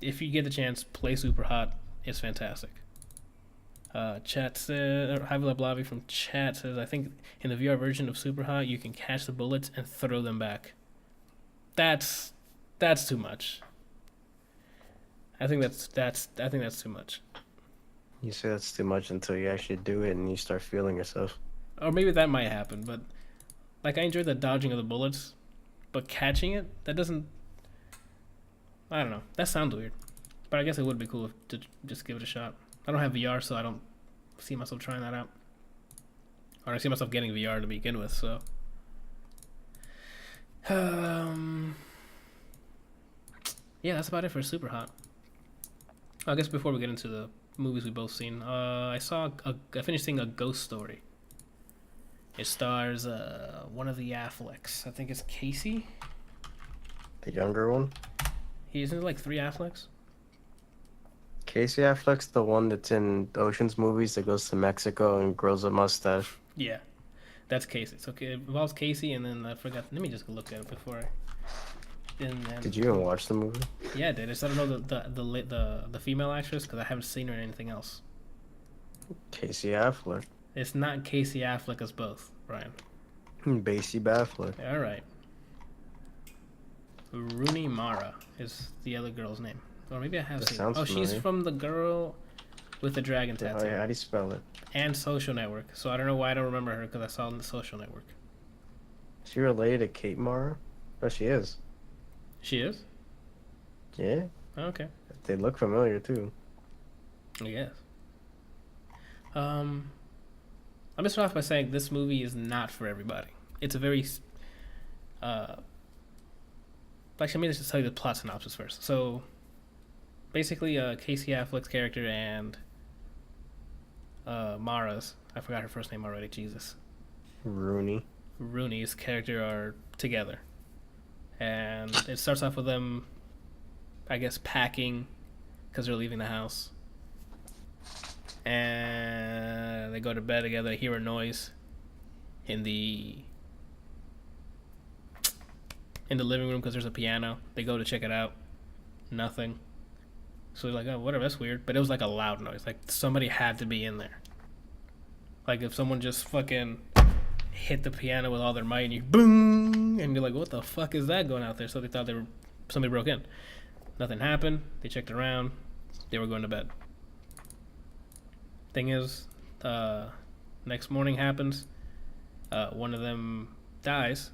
if you get the chance, play SuperHot. It's fantastic. Chat says, Blavi from chat says, I think in the VR version of SuperHot, you can catch the bullets and throw them back. That's too much. I think that's too much. You say that's too much until you actually do it and you start feeling yourself. Or maybe that might happen, but like I enjoy the dodging of the bullets, but catching it, that doesn't. I don't know. That sounds weird, but I guess it would be cool to just give it a shot. I don't have VR, so I don't see myself trying that out. Or I see myself getting VR to begin with, so. Yeah, that's about it for SuperHot. I guess before we get into the movies we both seen, I finished seeing A Ghost Story. It stars one of the Afflecks. I think it's Casey. The younger one? He's in like 3 Afflecks. Casey Affleck's the one that's in Ocean's movies that goes to Mexico and grows a mustache. Yeah, that's Casey. So it involves Casey, and then I forgot. Let me just look at it before I. Did you even watch the movie? Yeah, I did. I just don't know the female actress because I haven't seen her in anything else. Casey Affleck. It's not Casey Affleck as both, Brian. Basie Affleck. All right. Rooney Mara is the other girl's name. Or maybe I have seen her. Oh, familiar. She's from The Girl with the Dragon Tattoo. Oh, yeah, how do you spell it? And Social Network. So I don't know why I don't remember her because I saw it in the Social Network. Is she related to Kate Mara? Oh, she is. She is? Yeah. Okay. They look familiar, too. I guess. I'm just start off by saying this movie is not for everybody. It's a very... Actually, let me just tell you the plot synopsis first. So, basically, Casey Affleck's character and Mara's... I forgot her first name already, Jesus. Rooney's character are together. And it starts off with them, I guess, packing because they're leaving the house. And they go to bed together. They hear a noise in the living room because there's a piano. They go to check it out. Nothing. So they're like, oh, whatever, that's weird. But it was like a loud noise. Like somebody had to be in there. Like if someone just fucking hit the piano with all their might and you boom, and you're like, what the fuck is that going out there? So they thought somebody broke in. Nothing happened. They checked around. They were going to bed. Thing is, next morning happens. One of them dies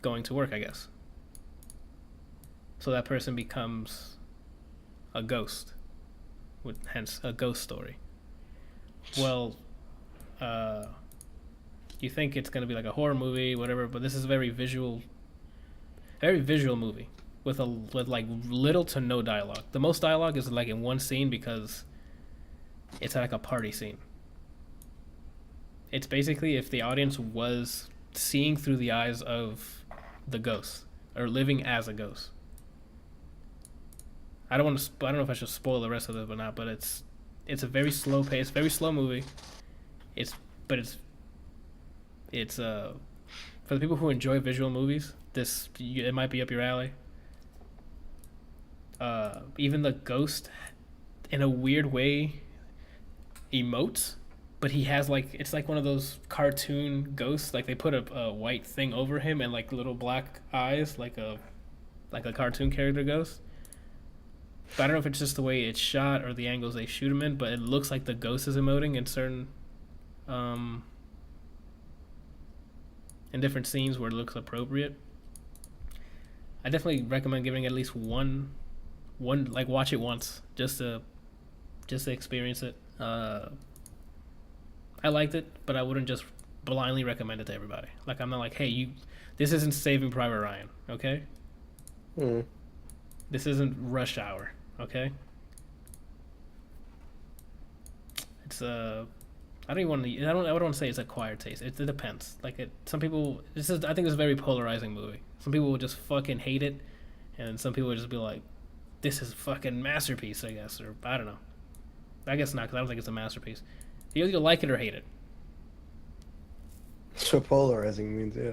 going to work, I guess. So that person becomes a ghost, hence A Ghost Story. Well, you think it's going to be like a horror movie, whatever, but this is a very visual movie with like little to no dialogue. The most dialogue is like in one scene because it's like a party scene. It's basically if the audience was seeing through the eyes of the ghost or living as a ghost. I don't know if I should spoil the rest of it or not, but it's a very slow pace, very slow movie. It's for the people who enjoy visual movies, it might be up your alley. Even the ghost, in a weird way, emotes, but he has it's like one of those cartoon ghosts. Like they put a white thing over him and like little black eyes, like a cartoon character ghost. But I don't know if it's just the way it's shot or the angles they shoot him in, but it looks like the ghost is emoting in certain in different scenes where it looks appropriate. I definitely recommend giving it at least one like watch it once just to experience it. I liked it, but I wouldn't just blindly recommend it to everybody. Like I'm not like, hey, this isn't Saving Private Ryan, okay? This isn't Rush Hour, okay? It's I don't even want to. I don't want to say it's acquired taste. It depends. Like some people. This is. I think it's a very polarizing movie. Some people will just fucking hate it, and some people will just be like, "This is a fucking masterpiece." I guess, or I don't know. I guess not, because I don't think it's a masterpiece. You either like it or hate it. That's what polarizing means, yeah.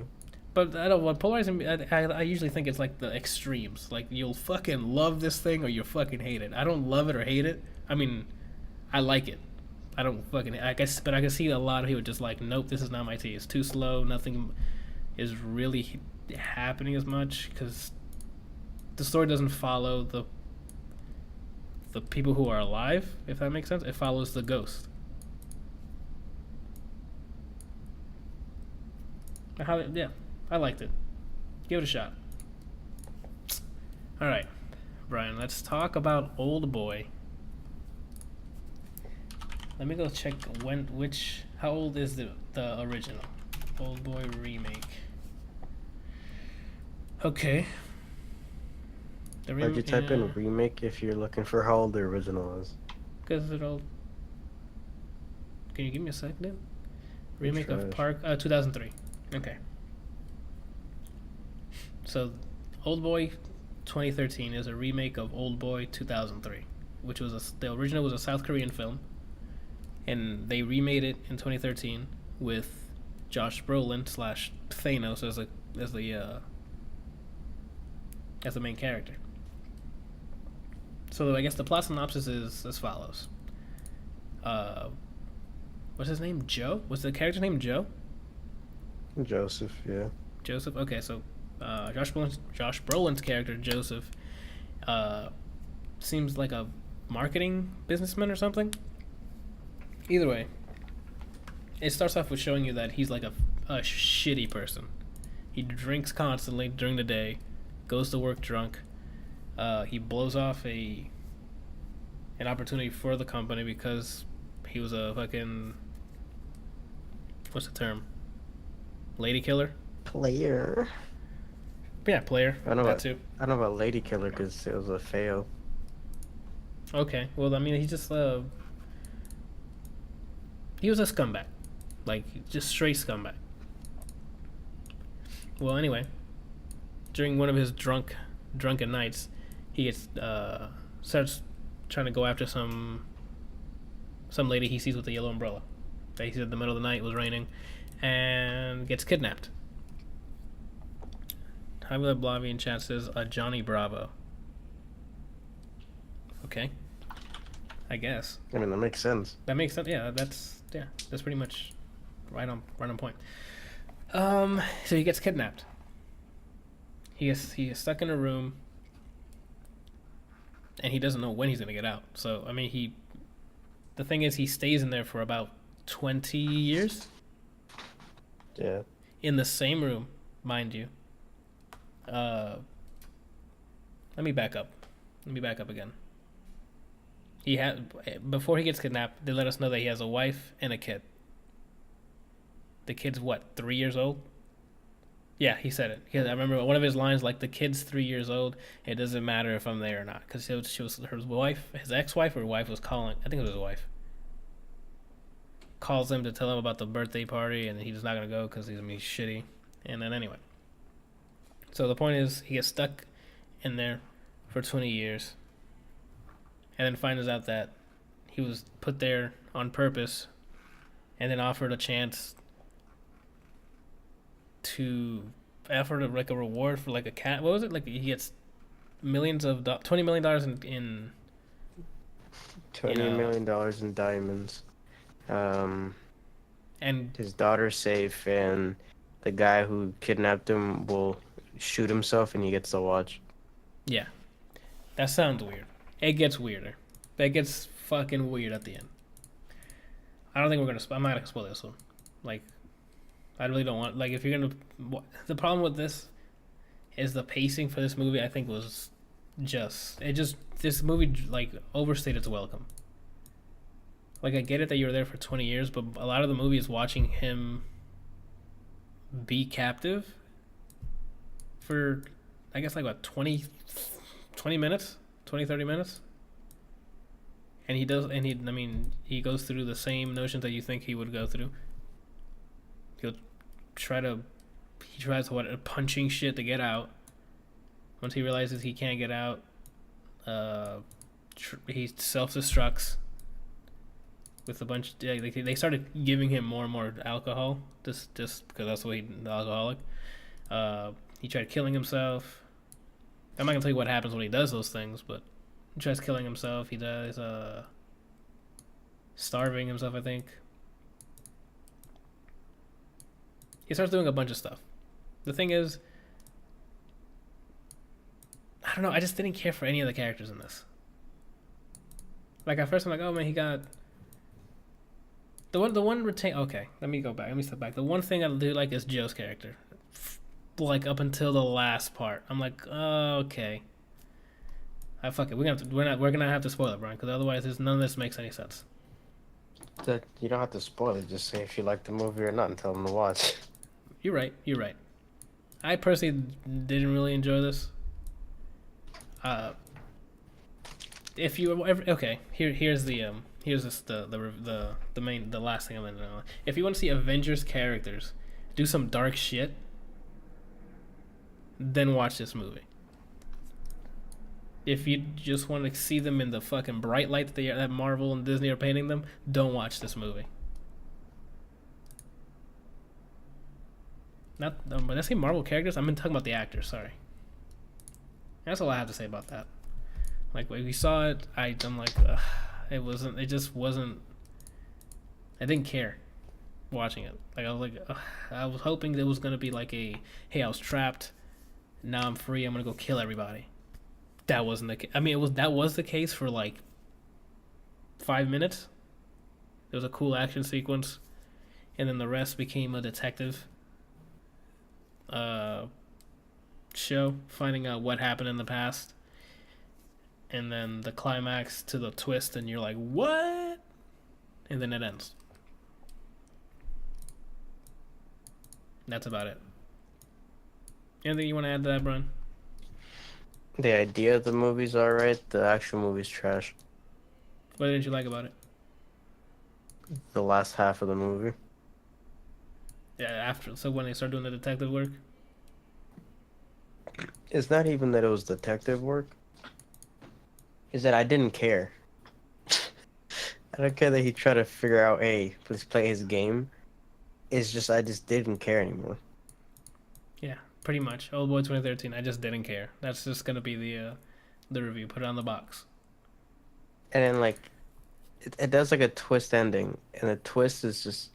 But I don't. What polarizing? I usually think it's like the extremes. Like you'll fucking love this thing or you fucking hate it. I don't love it or hate it. I mean, I like it. I don't fucking. I guess, but I can see a lot of people just like, nope, this is not my tea. It's too slow. Nothing is really happening as much because the story doesn't follow the people who are alive. If that makes sense, it follows the ghost. Yeah, I liked it. Give it a shot. All right, Brian. Let's talk about Old Boy. Let me go check how old is the original Old Boy remake? Okay. Why'd you type in remake if you're looking for how old the original is? Because it'll. Can you give me a second? Remake of Park 2003. Okay. So, Old Boy 2013 is a remake of Old Boy 2003, which was the original was a South Korean film, and they remade it in 2013 with Josh Brolin / Thanos as the main character. So I guess the plot synopsis is as follows. What's his name? Joe? Was the character named Joe? Joseph, yeah. Joseph? Okay, so Josh Brolin's character, Joseph, seems like a marketing businessman or something. Either way, it starts off with showing you that he's like a shitty person. He drinks constantly during the day, goes to work drunk. He blows off an opportunity for the company because he was a fucking, what's the term? Lady killer? Player. Yeah, player. I don't know that too. I don't know about lady killer because it was a fail. Okay, well, I mean, he just he was a scumbag, like just straight scumbag. Well, anyway, during one of his drunken nights, he gets starts trying to go after some lady he sees with a yellow umbrella. That he sees in the middle of the night, it was raining, and gets kidnapped. Javier Blavi in chat says Johnny Bravo. Okay, I guess. I mean, that makes sense. That makes sense. Yeah, that's pretty much right on point. So he gets kidnapped. He is stuck in a room, and he doesn't know when he's gonna get out. So I mean, the thing is, he stays in there for about 20 years. Yeah. In the same room, mind you. Let me back up again. Before he gets kidnapped, they let us know that he has a wife and a kid. The kid's what, 3 years old? Yeah, he said it. I remember one of his lines, like, the kid's 3 years old. It doesn't matter if I'm there or not, because she was her wife, his ex-wife or wife was calling. I think it was his wife. Calls him to tell him about the birthday party, and he's not gonna go because he's gonna be shitty. And then anyway, so the point is, he gets stuck in there for 20 years, and then finds out that he was put there on purpose, and then offered a chance to offer like a reward for like a cat. What was it? Like he gets $20 million in $20 million in diamonds. And his daughter's safe, and the guy who kidnapped him will shoot himself, and he gets to watch. Yeah, that sounds weird. It gets weirder. That gets fucking weird at the end. I don't think I'm not gonna spoil this one. Like, I really don't want. Like, if you're gonna, the problem with this is the pacing for this movie. I think was this movie like overstayed its welcome. Like, I get it that you were there for 20 years, but a lot of the movie is watching him be captive for, I guess, like, what, 20 minutes? 20, 30 minutes? and he does, and he goes through the same notions that you think he would go through. He'll he tries punching shit to get out. Once he realizes he can't get out, he self-destructs with a bunch. They started giving him more and more alcohol, just because that's what the alcoholic. He tried killing himself. I'm not gonna tell you what happens when he does those things, but he tries killing himself. He does starving himself, I think. He starts doing a bunch of stuff. The thing is, I don't know. I just didn't care for any of the characters in this. Like at first, I'm like, oh man, he got the one retain. Okay, let me go back. Let me step back. The one thing I do like is Joe's character. Like up until the last part, I'm like, oh, okay. Fuck it. We're gonna have to spoil it, Brian, because otherwise, none of this makes any sense. You don't have to spoil it. Just say if you like the movie or not, and tell them to watch. You're right. I personally didn't really enjoy this. If you ever, okay, here's the last thing I'm gonna know. If you want to see Avengers characters do some dark shit, then watch this movie. If you just want to see them in the fucking bright light that Marvel and Disney are painting them, don't watch this movie. But I say Marvel characters, I'm talking about the actors. Sorry. That's all I have to say about that. Like when we saw it, I'm like, it just wasn't. I didn't care watching it. Like I was like, I was hoping it was gonna be like hey, I was trapped. Now I'm free. I'm gonna go kill everybody. That wasn't the case. I mean, that was the case for like 5 minutes. There was a cool action sequence, and then the rest became a detective show, finding out what happened in the past, and then the climax to the twist, and you're like, what? And then it ends. That's about it. Anything you want to add to that, Brian? The idea of the movie's alright. The actual movie's trash. What didn't you like about it? The last half of the movie. Yeah, so when they start doing the detective work? It's not even that it was detective work. It's that I didn't care. I don't care that he tried to figure out, hey, let's play his game. It's just, I just didn't care anymore. Yeah, pretty much. Old Boy 2013, I just didn't care. That's just going to be the review. Put it on the box. And then, like, it does, like, a twist ending. And the twist is just,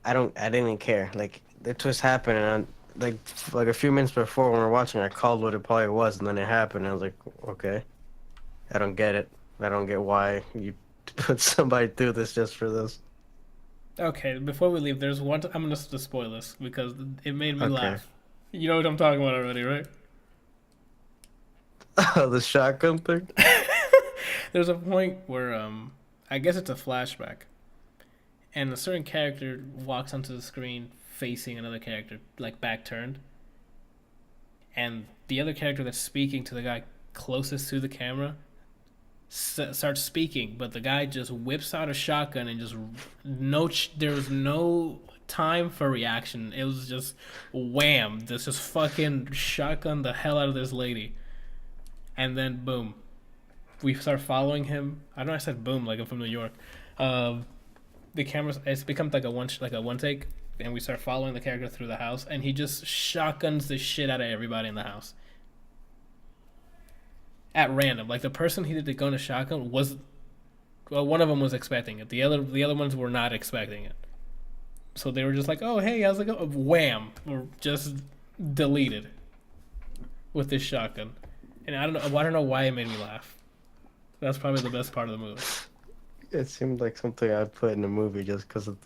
I didn't care. Like, the twist happened, and like a few minutes before when we were watching, I called what it probably was, and then it happened, and I was like, okay. I don't get it. I don't get why you put somebody through this just for this. Okay, before we leave, there's one. I'm going to spoil this because it made me laugh. You know what I'm talking about already, right? Oh, the shotgun thing? There's a point where, I guess it's a flashback, and a certain character walks onto the screen facing another character, like back turned, and the other character that's speaking to the guy closest to the camera starts speaking, but the guy just whips out a shotgun and just there was no time for reaction. It was just wham, this just fucking shotgun the hell out of this lady, and then boom, we start following him. I know I said boom like I'm from New York. The camera, it's become like a one take, and we start following the character through the house, and he just shotguns the shit out of everybody in the house at random. Like the person he did the gun to shotgun was, well, one of them was expecting it. The other ones were not expecting it. So they were just like, "Oh, hey, how's it going?" Wham! Or just deleted with this shotgun. And I don't know why it made me laugh. That's probably the best part of the movie. It seemed like something I'd put in a movie just because of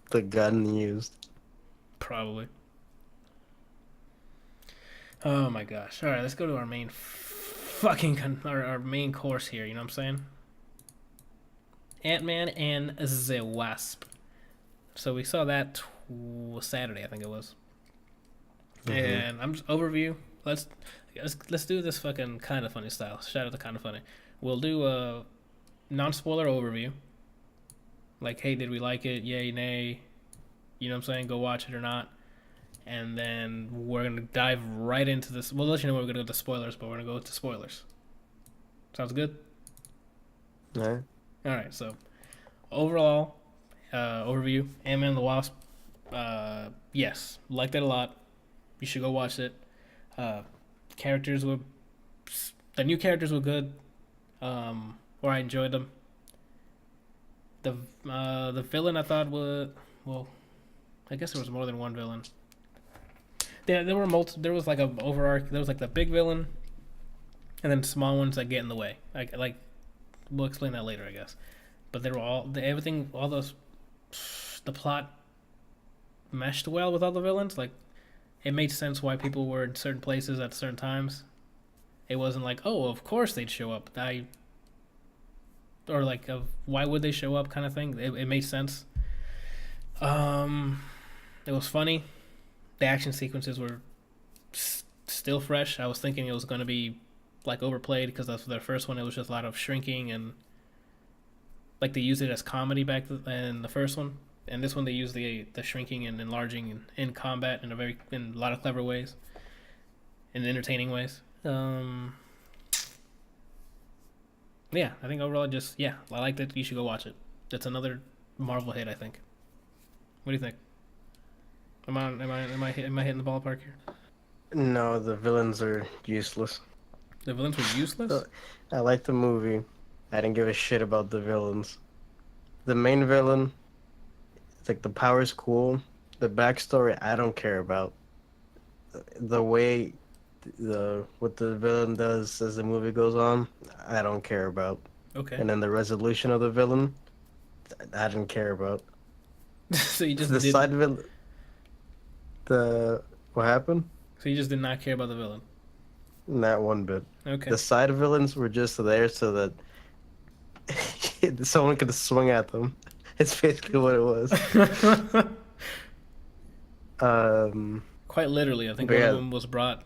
the gun used. Probably. Oh my gosh! All right, let's go to our main our main course here. You know what I'm saying? Antman and the Wasp. So we saw that Saturday, I think it was. Mm-hmm. And I'm just overview. Let's do this fucking Kind of Funny style. Shout out to Kind of Funny. We'll do non-spoiler overview. Like, hey, did we like it? Yay, nay. You know what I'm saying? Go watch it or not. And then we're going to dive right into this. We'll let you know we're going to go to spoilers, but we're going to go to spoilers. Sounds good? All right. All right, so overall overview, Antman the Wasp. Yes, liked it a lot. You should go watch it. Characters were... The new characters were good. Or I enjoyed them. The villain I thought was... Well, I guess there was more than one villain. There were there was like a overarch. There was like the big villain, and then small ones that get in the way. Like we'll explain that later, I guess. But they were everything, all those, the plot meshed well with all the villains. Like it made sense why people were in certain places at certain times. It wasn't like, oh, of course they'd show up. Or like, why would they show up kind of thing. It made sense. It was funny. The action sequences were still fresh. I was thinking it was going to be like overplayed because that's their first one. It was just a lot of shrinking and like they used it as comedy back in the first one. And this one they used the shrinking and enlarging in combat in a lot of clever ways, in entertaining ways. Yeah, I think overall I liked it. You should go watch it. It's another Marvel hit, I think. What do you think? Am I hitting the ballpark here? No, the villains are useless. The villains were useless? I liked the movie. I didn't give a shit about the villains. The main villain, like the power's cool. The backstory I don't care about. The way what the villain does as the movie goes on, I don't care about. Okay. And then the resolution of the villain, I didn't care about. So you just the side villain. What happened? So you just did not care about the villain? Not one bit. Okay. The side villains were just there so that someone could swing at them. It's basically what it was. Quite literally, I think one of them was brought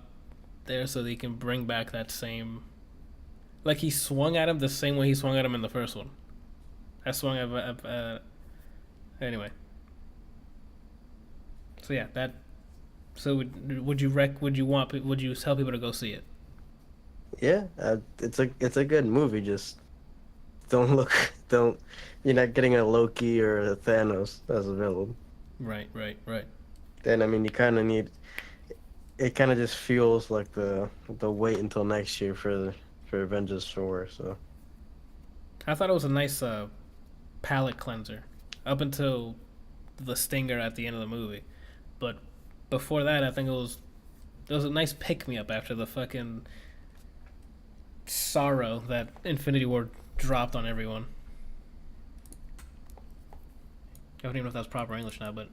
there so they can bring back that same... Like, he swung at him the same way he swung at him in the first one. I swung at... Anyway. So yeah, that... So would you tell people to go see it? Yeah, it's a good movie. Just you're not getting a Loki or a Thanos as a villain. Right. Then I mean, you kind of need. It kind of just feels like the wait until next year for Avengers 4. So I thought it was a nice palate cleanser up until the stinger at the end of the movie, but before that, I think it was a nice pick me up after the fucking sorrow that Infinity War dropped on everyone. I don't even know if that's proper English now, but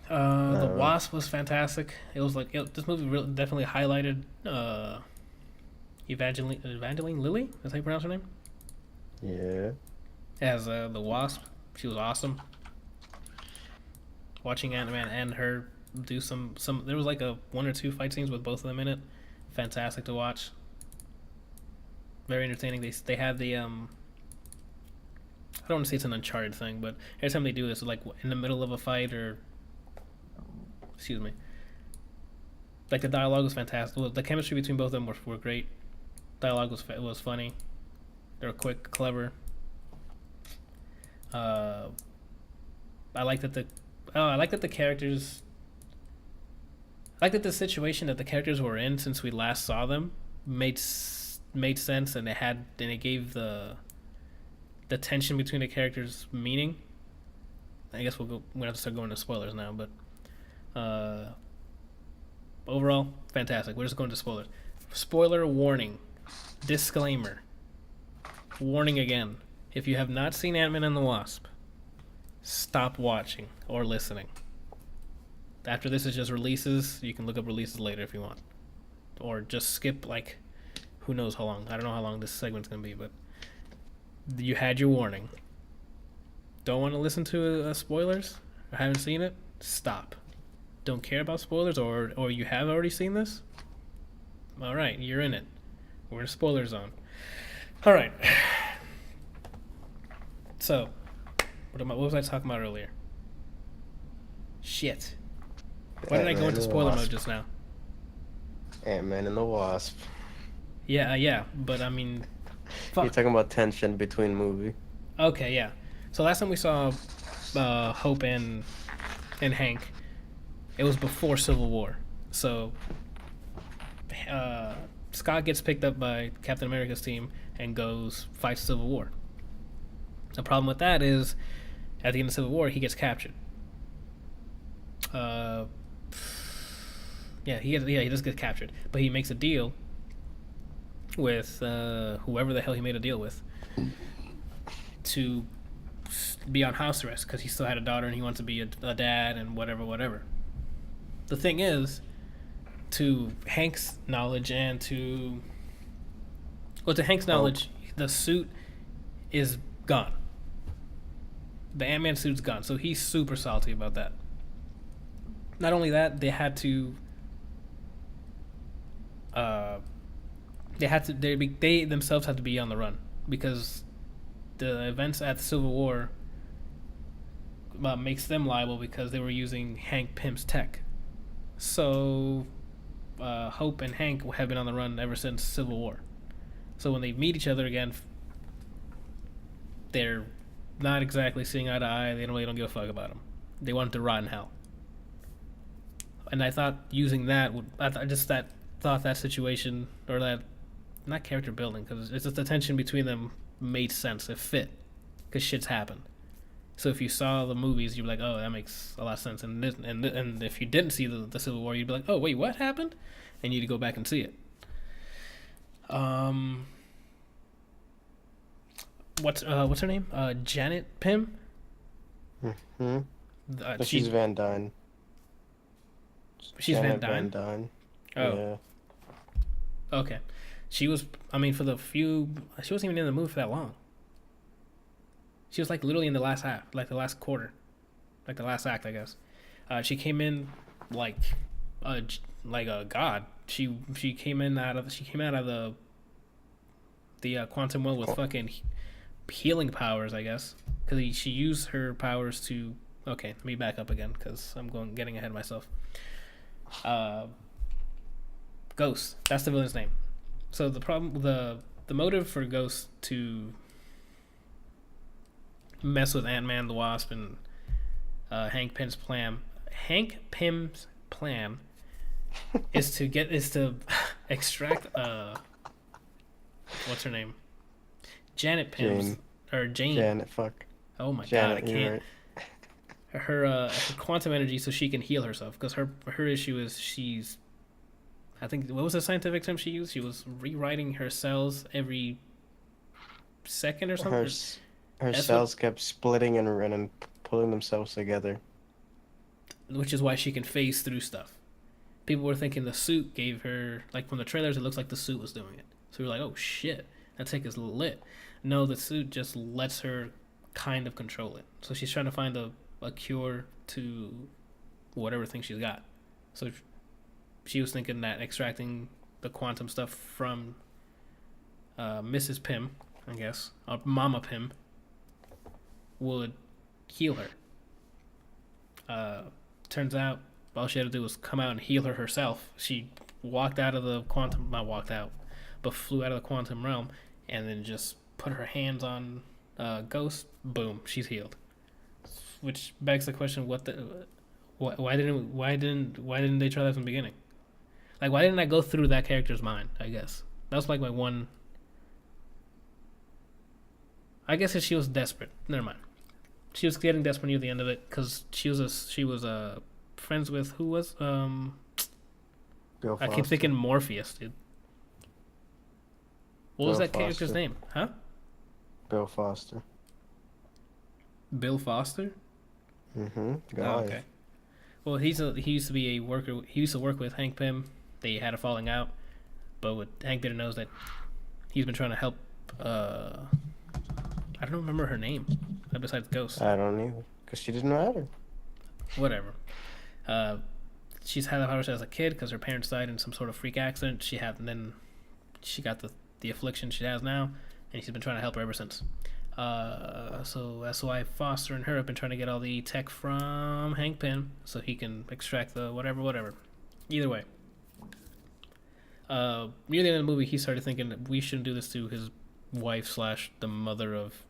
the Wasp was fantastic. It was like this movie really definitely highlighted Evangeline Lilly. Is that how you pronounce her name? yeah. As the Wasp, she was awesome. Watching Antman and her do some there was like a 1 or 2 fight scenes with both of them in it. Fantastic to watch. Very entertaining. They had the I don't want to say it's an Uncharted thing, but every time they do this, like in the middle of a fight or excuse me, like the dialogue was fantastic. Well, the chemistry between both of them were great. Dialogue was funny. They were quick, clever. I like that the characters. I like that the situation that the characters were in since we last saw them made sense, and it gave the tension between the characters meaning. I guess we're gonna have to start going to spoilers now, but overall, fantastic. We're just going to spoilers. Spoiler warning, disclaimer, warning again. If you have not seen Ant-Man and the Wasp, stop watching or listening. After this is just releases. You can look up releases later if you want, or just skip like who knows how long. I don't know how long this segment's gonna be, but you had your warning. Don't want to listen to spoilers or haven't seen it? Stop. Don't care about spoilers, or you have already seen this? All right, you're in it. We're in spoiler zone. All right. So, what was I talking about earlier? Shit. Why did I go into spoiler mode just now? Antman and the Wasp. Yeah, but I mean, fuck. You're talking about tension between movie. Okay, yeah. So last time we saw Hope and Hank, it was before Civil War. So Scott gets picked up by Captain America's team and fights Civil War. The problem with that is, at the end of Civil War, he gets captured. He does get captured, but he makes a deal with whoever the hell he made a deal with to be on house arrest because he still had a daughter and he wants to be a dad and whatever. The thing is, to Hank's knowledge the suit is gone. The Ant-Man suit's gone, so he's super salty about that. Not only that, they themselves had to be on the run because the events at the Civil War makes them liable because they were using Hank Pym's tech. So Hope and Hank have been on the run ever since Civil War. So when they meet each other again, they're not exactly seeing eye to eye. They don't give a fuck about him. They want him to rot in hell. And I thought using that thought that situation, or that, not character building, because it's just the tension between them made sense. It fit because shit's happened. So if you saw the movies, you'd be like, oh, that makes a lot of sense. And if you didn't see the Civil War, you'd be like, oh, wait, what happened? And you'd go back and see it. What's her name? Janet Pym? Mm-hmm. She's Van Dyne. She's Janet Van Dyne? Van Dyne. Oh. Yeah. Okay. She wasn't even in the movie for that long. She was like literally in the last half, like the last quarter, like the last act, I guess. She came in like a god. She came out of the quantum world with fucking healing powers, I guess, because she used her powers to. Okay, let me back up again because I'm getting ahead of myself. Ghost. That's the villain's name. So the motive for Ghost to mess with Ant-Man, the Wasp, and Hank Pym's plan is to extract what's her name? Janet Pym's or Jane. Janet, fuck. Oh my Janet, god, I can't. Right. Her quantum energy so she can heal herself, because her issue is I think, what was the scientific term she used? She was rewriting her cells every second or something. Her cells kept splitting and pulling themselves together. Which is why she can phase through stuff. People were thinking the suit gave her, like from the trailers, it looks like the suit was doing it. So we were like, oh shit, that tech is lit. No, the suit just lets her kind of control it. So she's trying to find a cure to whatever thing she's got. So she was thinking that extracting the quantum stuff from Mrs. Pym, I guess, or Mama Pym, would heal her. Turns out all she had to do was come out and heal her herself. She walked out of the quantum, not walked out, but flew out of the quantum realm, and then just put her hands on Ghost. Boom, she's healed. Which begs the question: why didn't they try that from the beginning? Like, why didn't I go through that character's mind? I guess that was like my one. I guess if she was desperate. Never mind. She was getting desperate near the end of it because she was friends with who was Bill Foster. I keep thinking Morpheus, dude. What was Bill that character's Foster. name? Huh? Bill Foster. Bill Foster? Mm-hmm. Oh, okay. Well, he used to be a worker. He used to work with Hank Pym. They had a falling out, but what Hank didn't know is that he's been trying to help. I don't remember her name besides Ghost. I don't either, because she didn't matter. Whatever. She's had the powers as a kid because her parents died in some sort of freak accident. And then she got the affliction she has now, and she's been trying to help her ever since. So that's why Foster and her have been trying to get all the tech from Hank Pym so he can extract the whatever. Either way. Near the end of the movie, he started thinking that we shouldn't do this to his wife slash the mother of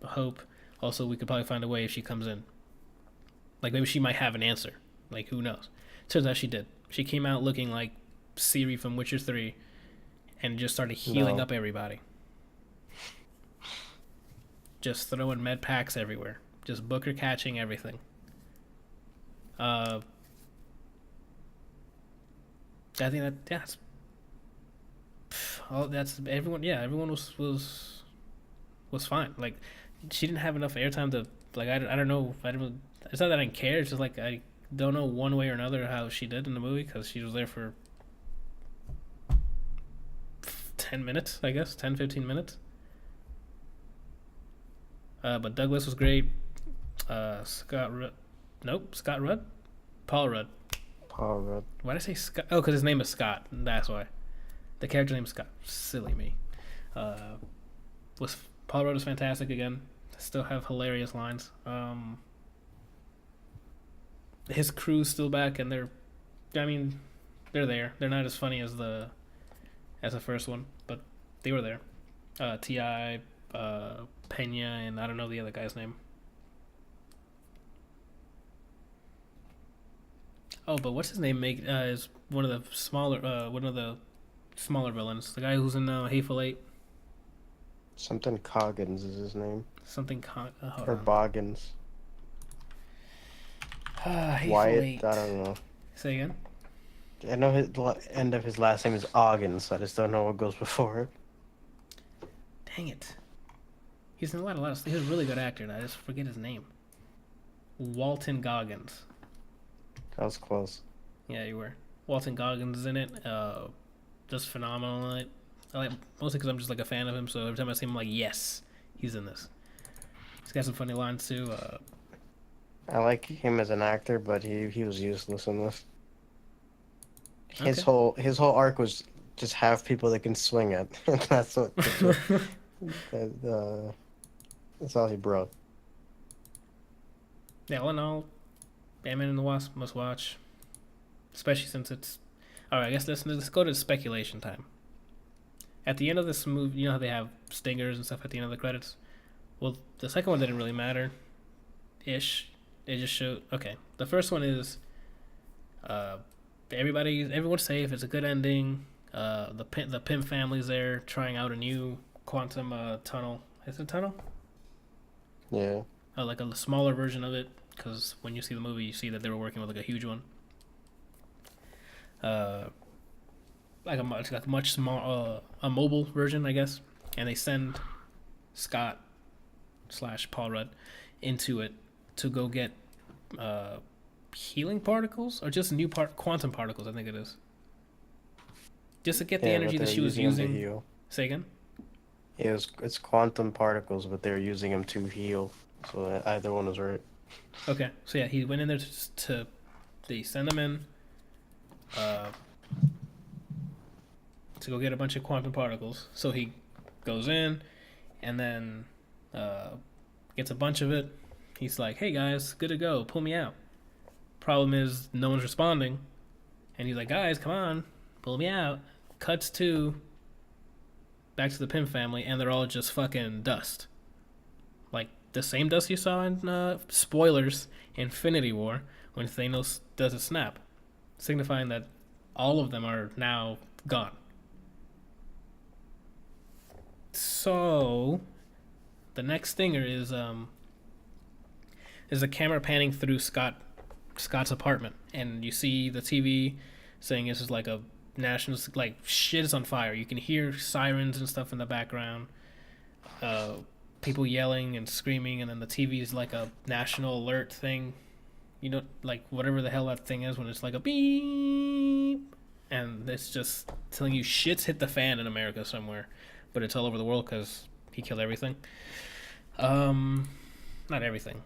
Hope. Also, we could probably find a way if she comes in. Like, maybe she might have an answer. Like, who knows? Turns out she did. She came out looking like Ciri from Witcher 3 and just started healing up everybody. Just throwing med packs everywhere. Just Booker catching everything. I think that's everyone. Yeah, everyone was fine. Like, she didn't have enough airtime to, like, I don't know. It's not that I didn't care. It's just like I don't know one way or another how she did in the movie because she was there for 10 minutes, I guess, 10-15 minutes. But Douglas was great. Scott Rudd? Paul Rudd. Why did I say Scott? Oh, because his name is Scott. That's why. The character name is Scott. Silly me. Paul Rudd was fantastic again. Still have hilarious lines. His crew's still back, and they're there. They're not as funny as the first one, but they were there. T.I., Pena, and I don't know the other guy's name. Oh, but what's his name? Is one of the smaller villains. The guy who's in Hateful Eight. Something Coggins is his name. Or Boggins. Wyatt, Eight. I don't know. Say again? I know his end of his last name is Oggins. I just don't know what goes before it. Dang it. He's in a lot of he's a really good actor, and I just forget his name. Walton Goggins. That was close. Yeah, you were. Walton Goggins is in it. Just phenomenal in it. I like, mostly because I'm just like a fan of him, so every time I see him, I'm like, yes, he's in this. He's got some funny lines too. I like him as an actor, but he was useless in this. His Okay. whole arc was just have people that can swing at. That's what. That's all he brought. Yeah, all in all, Antman and the Wasp must watch, especially since it's. All right, I guess let's go to speculation time. At the end of this movie, you know how they have stingers and stuff at the end of the credits. Well, the second one didn't really matter. Ish. They just showed. Okay, the first one is. Everyone's safe. It's a good ending. The Pym family's there trying out a new quantum tunnel. Is it a tunnel? Yeah. Like a smaller version of it, because when you see the movie, you see that they were working with like a huge one. Like a much small, a mobile version, I guess. And they send Scott / Paul Rudd into it to go get healing particles or just new quantum particles, I think it is. Just to get the energy that she was using. To heal. Say again? Yeah, it's quantum particles, but they're using them to heal. So either one was right. Okay, so yeah, he went in there they send him in to go get a bunch of quantum particles. So he goes in and then gets a bunch of it. He's like, hey guys, good to go, pull me out. Problem is, no one's responding. And he's like, guys, come on, pull me out. Cuts to back to the Pym family, and they're all just fucking dust. Like, the same dust you saw in, spoilers, Infinity War, when Thanos does a snap. Signifying that all of them are now gone. So, the next stinger is a camera panning through Scott's apartment, and you see the TV saying this is like a national, like shit is on fire. You can hear sirens and stuff in the background, people yelling and screaming, and then the TV is like a national alert thing, you know, like whatever the hell that thing is when it's like a beep, and it's just telling you shit's hit the fan in America somewhere, but it's all over the world because he killed everything. Not everything,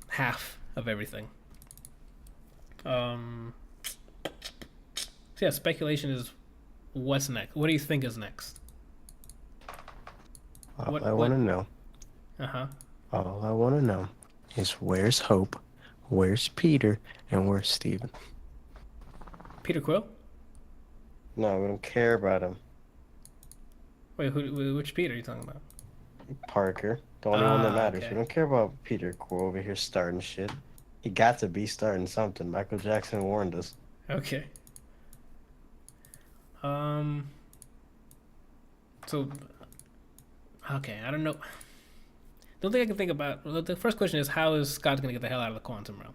half of everything. So yeah, speculation is what's next. What do you think is next? I want to know. Uh-huh. All I want to know is where's Hope, where's Peter, and where's Steven? Peter Quill? No, we don't care about him. Wait, which Peter are you talking about? Parker, the only one that Ah, matters. okay. We don't care about Peter Quill over here starting shit. He got to be starting something. Michael Jackson warned us. Okay. Um. So, okay, I don't know. The only thing I can think about. Well, the first question is how is Scott gonna get the hell out of the quantum realm?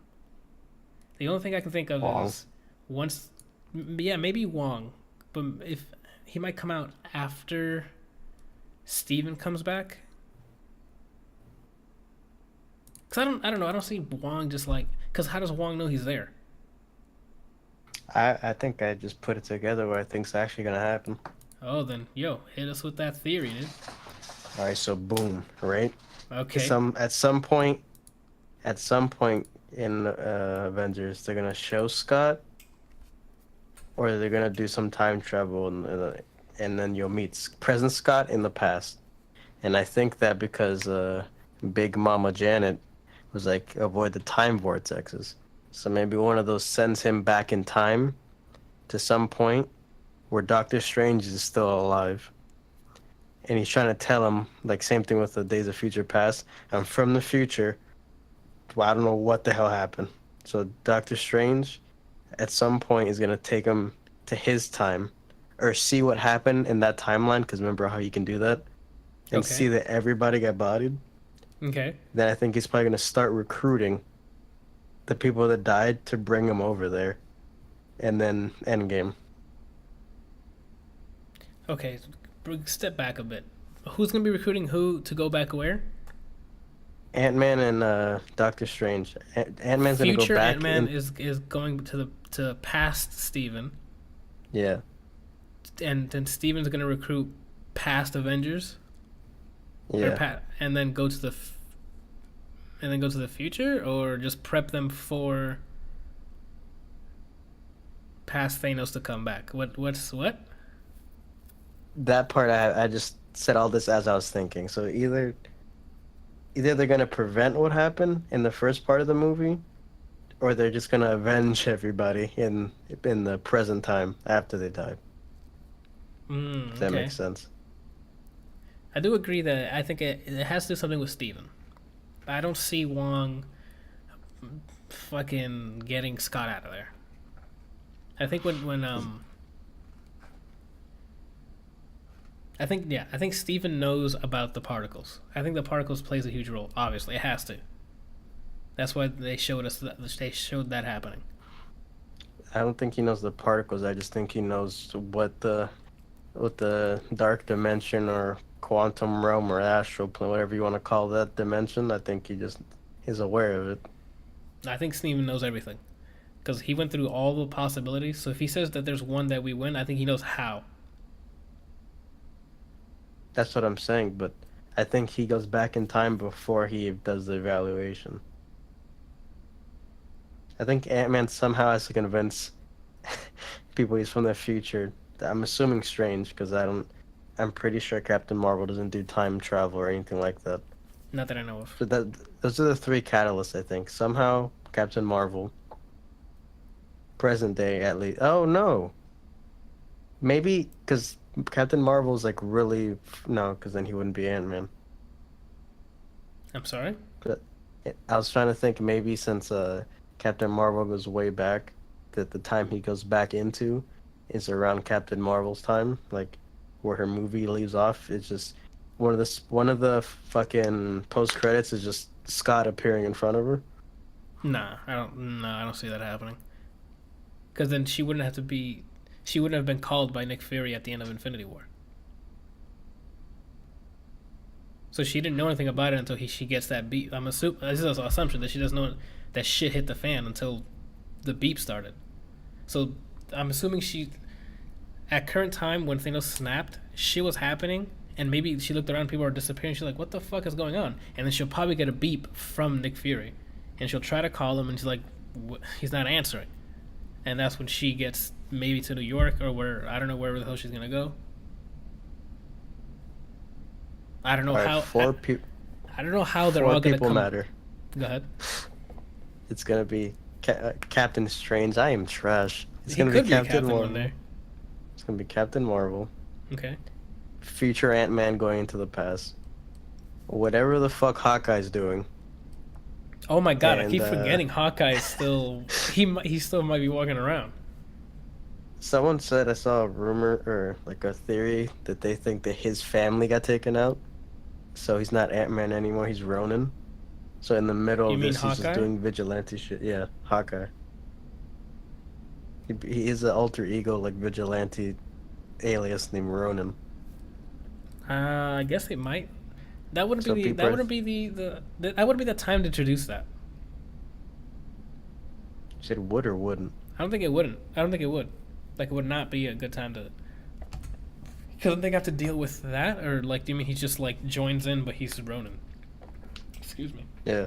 The only thing I can think of Wong. is once, yeah, maybe Wong, but if he might come out after Steven comes back. Cause I don't know. I don't see Wong just like. Cause how does Wong know he's there? I think I just put it together what I think's actually gonna happen. Oh, then yo, hit us with that theory, dude. All right, so boom, right? Okay. At some point in Avengers, they're gonna show Scott, or they're gonna do some time travel, and then you'll meet present Scott in the past. And I think that because Big Mama Janet was like avoid the time vortexes, so maybe one of those sends him back in time to some point where Doctor Strange is still alive. And he's trying to tell him, like, same thing with the Days of Future Past. I'm from the future. Well, I don't know what the hell happened. So Doctor Strange, at some point, is gonna take him to his time, or see what happened in that timeline. Because remember how you can do that, and Okay. see that everybody got bodied. Okay. Then I think he's probably gonna start recruiting the people that died to bring him over there, and then Endgame. Okay. Step back a bit. Who's gonna be recruiting who to go back where? Ant-Man and Doctor Strange. Ant-Man's gonna go Future back Ant-Man in. is going to past Steven, Yeah. and then Steven's gonna recruit past Avengers, Yeah. and then go to the future, or just prep them for past Thanos to come back. What? That part I just said all this as I was thinking. So either they're gonna prevent what happened in the first part of the movie, or they're just gonna avenge everybody in the present time after they died. If that Okay. makes sense. I do agree that I think it has to do something with Steven. I don't see Wong fucking getting Scott out of there. I think when I think Steven knows about the particles. I think the particles plays a huge role. Obviously, it has to. That's why they showed us that they showed that happening. I don't think he knows the particles. I just think he knows what the dark dimension or quantum realm or astral plane, whatever you want to call that dimension. I think he just is aware of it. I think Steven knows everything because he went through all the possibilities. So if he says that there's one that we win, I think he knows how. That's what I'm saying, but I think he goes back in time before he does the evaluation. I think Ant-Man somehow has to convince people he's from the future. I'm assuming Strange, because I'm pretty sure Captain Marvel doesn't do time travel or anything like that. Not that I know of. So those are the three catalysts, I think. Somehow Captain Marvel, present day at least. Oh no, maybe because Captain Marvel's like really no, because then he wouldn't be Ant-Man. I'm sorry. But I was trying to think maybe since Captain Marvel goes way back, that the time he goes back into is around Captain Marvel's time, like where her movie leaves off. It's just one of the fucking post credits is just Scott appearing in front of her. Nah, I don't. No, I don't see that happening. Because then she wouldn't have to be. She wouldn't have been called by Nick Fury at the end of Infinity War. So she didn't know anything about it until she gets that beep. I'm assuming this is an assumption that she doesn't know that shit hit the fan until the beep started. So I'm assuming she, at current time when Thanos snapped, shit was happening, and maybe she looked around, people are disappearing. She's like, "What the fuck is going on?" And then she'll probably get a beep from Nick Fury, and she'll try to call him, and she's like, "He's not answering." And that's when she gets maybe to New York or where I don't know wherever the hell she's gonna go. I don't know All right, how. I don't know how they're Four all gonna people come. matter. Go ahead. It's gonna be Captain Strange. I am trash. It's He gonna be could be a Captain captain one Marvel. day. It's gonna be Captain Marvel. Okay. Future Ant-Man going into the past. Whatever the fuck Hawkeye's doing. Oh my god, I And keep forgetting Hawkeye is still he still might be walking around. someone said I saw a rumor or like a theory that they think that his family got taken out. So he's not Ant-Man anymore, he's Ronin. So in the middle You of mean this, he's just Hawkeye? doing vigilante shit. Yeah, Hawkeye. He is an alter ego, like vigilante alias named Ronin. I guess they might. That wouldn't So be the people that are, wouldn't be that wouldn't be the time to introduce that. said would or wouldn't. I don't think it wouldn't. I don't think it would. Like it would not be a good time to. Because they have to deal with that, or like, do you mean he just like joins in, but he's Ronin? Excuse me. Yeah,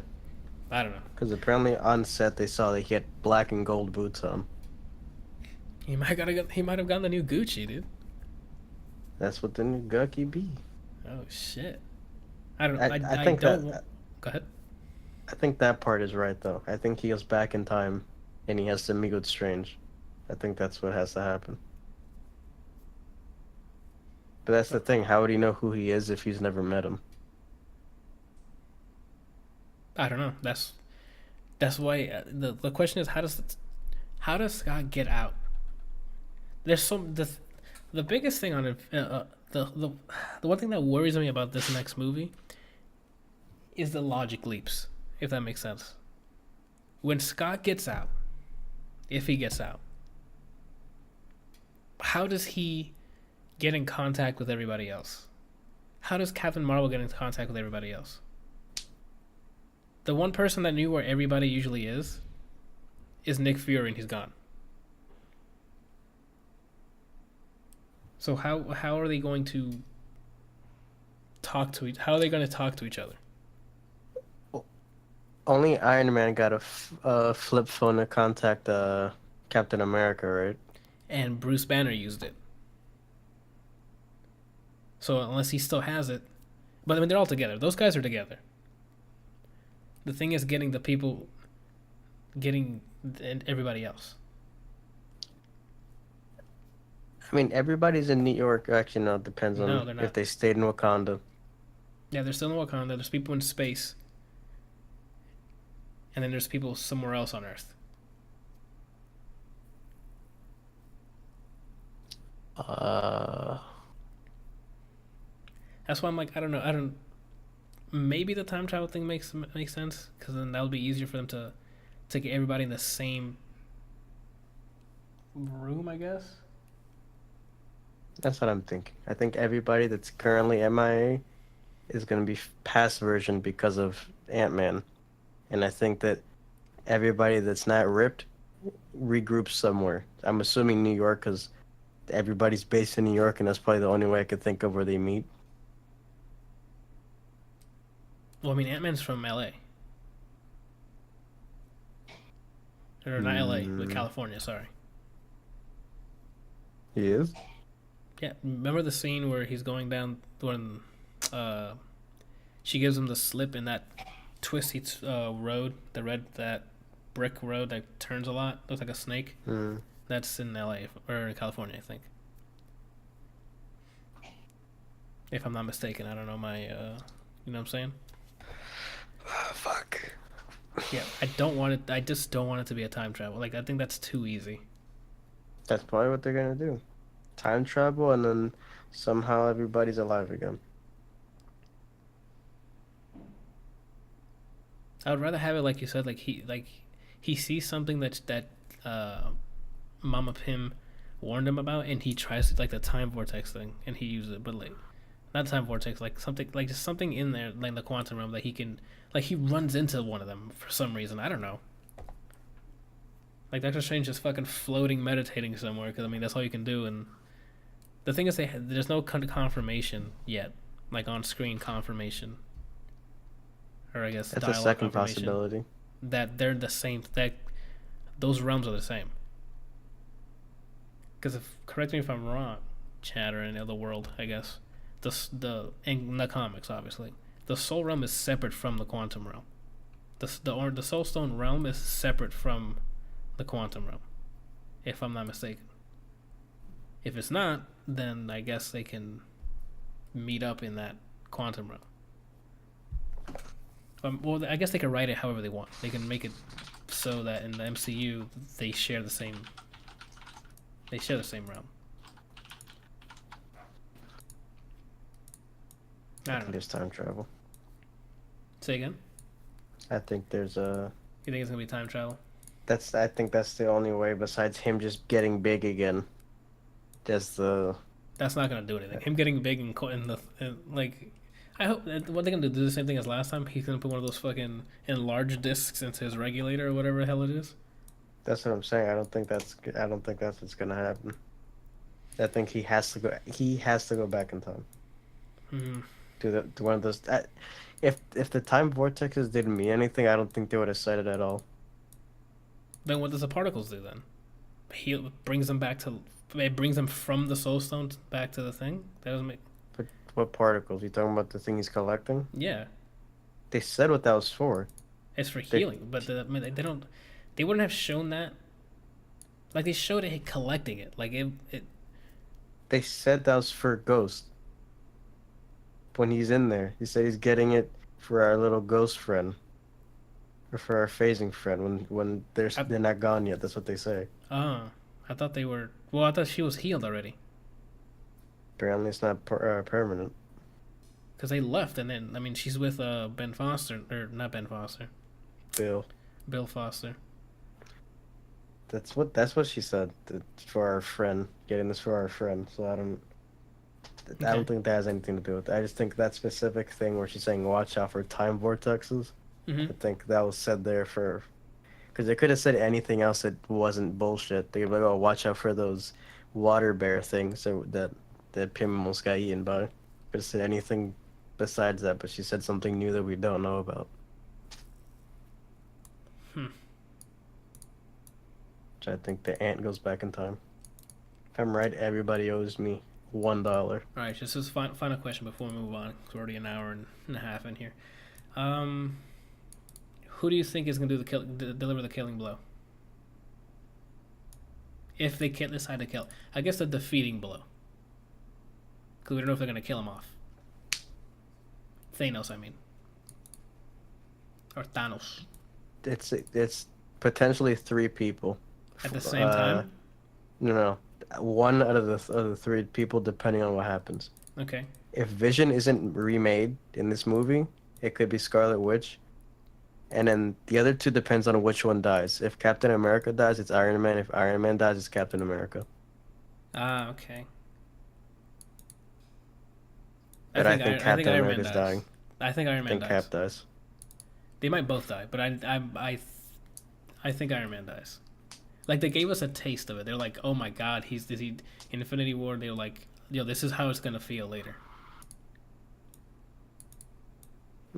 I don't know. because apparently on set they saw that he had black and gold boots on. He might have gotten the new Gucci, dude. That's what the new Gucky be. Oh shit. I don't. I think don't. that Go ahead. I think that part is right though. I think he goes back in time, and he has to meet with Strange. I think that's what has to happen. But that's the thing. How would he know who he is if he's never met him? I don't know. That's why the question is how does Scott get out? There's the biggest thing on it. The one thing that worries me about this next movie is the logic leaps, if that makes sense. When Scott gets out, if he gets out, how does he get in contact with everybody else? How does Captain Marvel get in contact with everybody else? The one person that knew where everybody usually is Nick Fury, and he's gone. So how are they going to talk to each? How are they going to talk to each other? Only Iron Man got a flip phone to contact Captain America, right? And Bruce Banner used it. So unless he still has it, but I mean they're all together. Those guys are together. The thing is getting the people, getting everybody else. I mean, everybody's in New York. Actually, no, it depends No, on they're not. if they stayed in Wakanda. Yeah, they're still in Wakanda. There's people in space, and then there's people somewhere else on Earth. That's why I'm like, I don't know. I don't. Maybe the time travel thing makes sense, because then that'll be easier for them to get everybody in the same room, I guess. That's what I'm thinking. I think everybody that's currently MIA is going to be past version because of Ant-Man. And I think that everybody that's not ripped regroups somewhere. I'm assuming New York because everybody's based in New York, and that's probably the only way I could think of where they meet. Well, I mean, Ant-Man's from LA. Or not LA, but California, sorry. He is? Yeah, remember the scene where he's going down when she gives him the slip in that twisty road, that brick road that turns a lot, looks like a snake. That's in LA or in California, I think. If I'm not mistaken, I don't know my, you know what I'm saying? Fuck. Yeah, I just don't want it to be a time travel. Like, I think that's too easy. That's probably what they're going to do. Time travel, and then somehow everybody's alive again. I would rather have it like you said, like he sees something that Mama Pym warned him about, and he tries to, like, the time vortex thing, and he uses it, but like not time vortex, like something, like just something in there, like the quantum realm, that he can, like, he runs into one of them for some reason. I don't know. Like Doctor Strange is fucking floating, meditating somewhere, because I mean that's all you can do. And the thing is, there's no confirmation yet, like on screen confirmation, or I guess That's a second possibility. that they're the same. That those realms are the same. Because correct me if I'm wrong, Chad, or any other world, I guess in the comics, obviously, the soul realm is separate from the quantum realm. The soul stone realm is separate from the quantum realm, if I'm not mistaken. If it's not, then I guess they can meet up in that quantum realm. Well, I guess they can write it however they want. They can make it so that in the MCU they share the same. They share the same realm. I don't know. There's time travel. Say again. I think there's a. You think it's gonna be time travel? I think that's the only way besides him just getting big again. That's not gonna do anything. Him getting big like, I hope what they're gonna do the same thing as last time. He's gonna put one of those fucking enlarged discs into his regulator or whatever the hell it is. That's what I'm saying. I don't think that's what's gonna happen. I think he has to go. He has to go back in time. Mm-hmm. To one of those. If the time vortexes didn't mean anything, I don't think they would have said it at all. Then what does the particles do then? He brings them back to. It brings them from the soul stone back to the thing. That doesn't make. But what particles? You talking about the thing he's collecting? Yeah. They said what that was for. It's for healing, but they don't. They wouldn't have shown that. Like they showed it collecting it. Like it. They said that was for Ghost. When he's in there, he said he's getting it for our little ghost friend, or for our phasing friend. When they're not gone yet, that's what they say. I thought they were. Well, I thought she was healed already. Apparently, it's not permanent. Because they left, and then she's with Ben Foster, or not Ben Foster. Bill Foster. That's what she said. For our friend, getting this for our friend. So I don't think that has anything to do with it. I just think that specific thing where she's saying watch out for time vortexes. Mm-hmm. I think that was said there because they could have said anything else that wasn't bullshit. They could be like, oh, watch out for those water bear things that Pim almost got eaten by. Could have said anything besides that, but she said something new that we don't know about. Which I think the ant goes back in time. If I'm right, everybody owes me $1. All right, just this final question before we move on. It's already an hour and a half in here. Who do you think is going to deliver the killing blow? If they can't decide to kill, I guess the defeating blow. Because we don't know if they're going to kill him off. Thanos, I mean, or Thanos. It's potentially 3 people at the same time. No. One out of the 3 people, depending on what happens. Okay. If Vision isn't remade in this movie, it could be Scarlet Witch. And then the other 2 depends on which one dies. If Captain America dies, it's Iron Man. If Iron Man dies, it's Captain America. Okay. But I think Captain America's dying. I think Iron Man dies. Cap dies. They might both die, but I think Iron Man dies. Like, they gave us a taste of it. They're like, oh my god, he's in Infinity War. They were like, yo, this is how it's gonna feel later.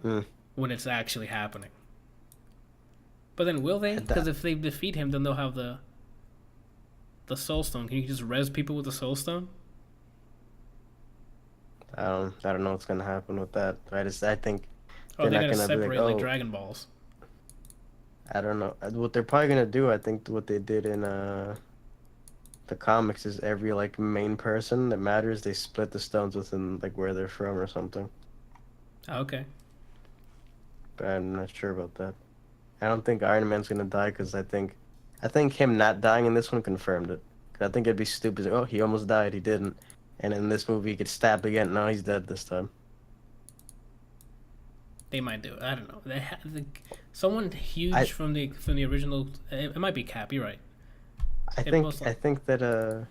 When it's actually happening. But then will they? Because if they defeat him, then they'll have the Soul Stone. Can you just res people with the Soul Stone? I don't know what's gonna happen with that. I think they're not gonna separate like Dragon Balls. I don't know. What they're probably gonna do, I think, what they did in the comics is every like main person that matters, they split the stones within like where they're from or something. Okay. But I'm not sure about that. I don't think Iron Man's gonna die because I think him not dying in this one confirmed it. 'Cause I think it'd be stupid. Oh, he almost died. He didn't. And in this movie, he gets stabbed again. No, he's dead this time. They might do it. I don't know. Someone huge from the original. It might be Cap. You're right. I think that